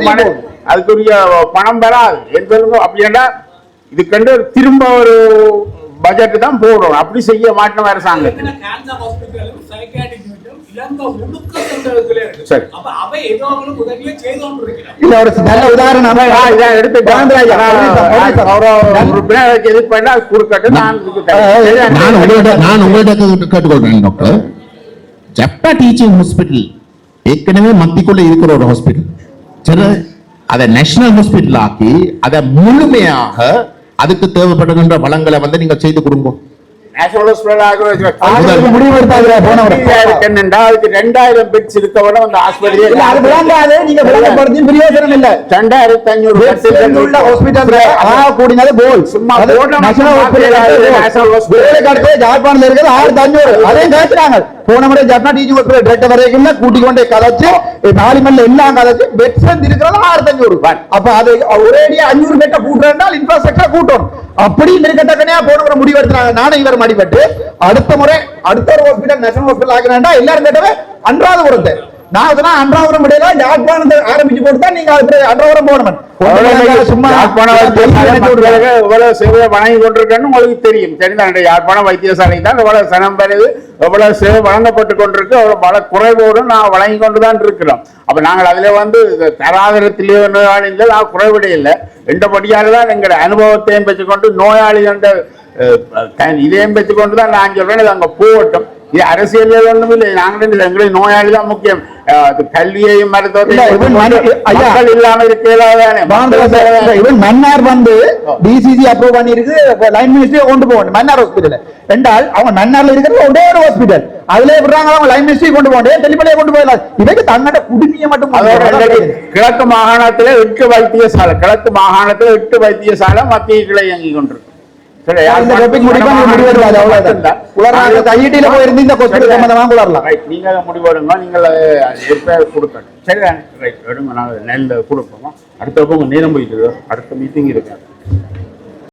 தான் அதுக்குரிய பணம் பெறாது என்பது. அப்படின்னா இதுக்கண்டு திரும்ப ஒரு பட்ஜெட் தான் போடுறோம். அப்படி செய்ய மாட்டோம் அரசாங்கம். கேன்சர் ஹாஸ்பிட்டலும் சைக்காட்ரிக் யூனிட்டும் இலங்கை முழுக்க சென்றதுக்குள்ளே இருக்கு. சரி. அப்ப அவை ஏதோ அவங்களுக்கு உதவியே செய்து கொண்டிருக்கிறார். இல்ல ஒரு நல்ல உதாரணம் இதை எடுத்து எதிர்ப்பா குறுக்கட்டு நான் உங்கள்கிட்ட கேட்டுக்கொள்றேன் டாக்டர். ஜப்பா டீச்சிங் ஹாஸ்பிட்டல் ஏற்கனவே மத்திக்குள்ள இருக்கிற ஒரு ஹாஸ்பிட்டல். சரி, அதை நேஷனல் ஹாஸ்பிட்டல் ஆக்கி அதை முழுமையாக அதுக்கு தேவைப்படுகின்ற வளங்களை வந்து நீங்க செய்து கொடுங்க. முடிவு எடுத்தாங்க. 2000 பெட்ஸ் இருக்க விட அந்த ஆஸ்பத்திரி அது விளங்காது. நீங்க விளங்கப்படுத்தி பிரயோஜனம் இல்ல. 2500 ஹாஸ்பிட்டல் கூடினது போல் சும்மா ஜாழ்ப்பாணத்துல இருக்கிறது 1500 அதையும் காய்ச்சினாங்க. போன முறை ஜப்னா டீச்சிங் ஹாஸ்பிட்டல் டிரெக்டர் வரைக்கும் கூட்டிக் கொண்டே கதைச்சு நாலிமல்ல எல்லாம் கதைச்சு பெட்ஸ் இருக்கிறது 1500. அப்ப அது ஒரேடியா 500 பெட்டை கூட்டுறா இன்ஃப்ராஸ்ட்ரக்சர் கூட்டணும். அப்படி இருக்கத்தக்கனையா போன முறை முடிவு எடுத்தாங்க. நானும் இவர் மடிபட்டு அடுத்த முறை அடுத்த ஒரு ஹாஸ்பிட்டல் நேஷனல் ஹாஸ்பிட்டல் ஆகினா எல்லாரும் கேட்டவே அன்றாதபுரத்தை நான் சொன்னா அன்றாவரம் விடையில யாழ்ப்பாணத்தை ஆரம்பிச்சு போட்டு தான் நீங்க அன்றாவரம் போகணும். சும்மா எவ்வளவு சேவையை வழங்கி கொண்டிருக்கேன்னு உங்களுக்கு தெரியும். தெரிந்த யாழ்ப்பாணம் வைத்தியசாலை தான் எவ்வளவு சனம் பெறுது, எவ்வளவு சேவை வழங்கப்பட்டு கொண்டிருக்கு, அவ்வளவு பல குறைவோடு நான் வழங்கி கொண்டுதான் இருக்கிறோம். அப்ப நாங்கள் அதுல வந்து தராதரத்திலேயோ நோயாளிகள் நான் குறைவிட இல்லை. ரெண்டபடியால தான் எங்களுடைய அனுபவத்தையும் பெற்றுக்கொண்டு நோயாளிகள் இதையும் பெற்றுக்கொண்டுதான் நான் சொல்றேன். இது அங்க போகட்டும். இது அரசியல் ஒண்ணும் இல்லை. நாங்கள் எங்களுக்கு நோயாளி தான் முக்கியம். கல்வியையும் மருத்துவத்தையும் இல்லாம இவன் மன்னார் வந்து டிசிசி அப்ரூவ் பண்ணிருக்கு. லைன் மினிஸ்ட்ரி கொண்டு போகணும் மன்னார் ஹாஸ்பிட்டல் என்றால் அவங்க மன்னார்ல இருக்கிறது ஒரே ஒரு ஹாஸ்பிட்டல். அதுல விடுறாங்க அவங்க லைன் மினிஸ்ட்ரி கொண்டு போகணும். தெளிப்பலையை கொண்டு போயிடலாம். இவைக்கு தன்னோட குடிமையை மட்டும் கிழக்கு மாகாணத்துல 8 வைத்தியசாலை, கிழக்கு மாகாணத்துல 8 வைத்தியசாலை மத்திய கிளை இயங்கி கொண்டிருக்கு. நீங்க முடிவெடுங்க. நீங்கள் கொடுக்கணும். சரிதானே? ரைட், எடுங்க. நாங்கள் நெல் கொடுப்போம். அடுத்த நேரம் போயிட்டு அடுத்த மீட்டிங் இருக்கு.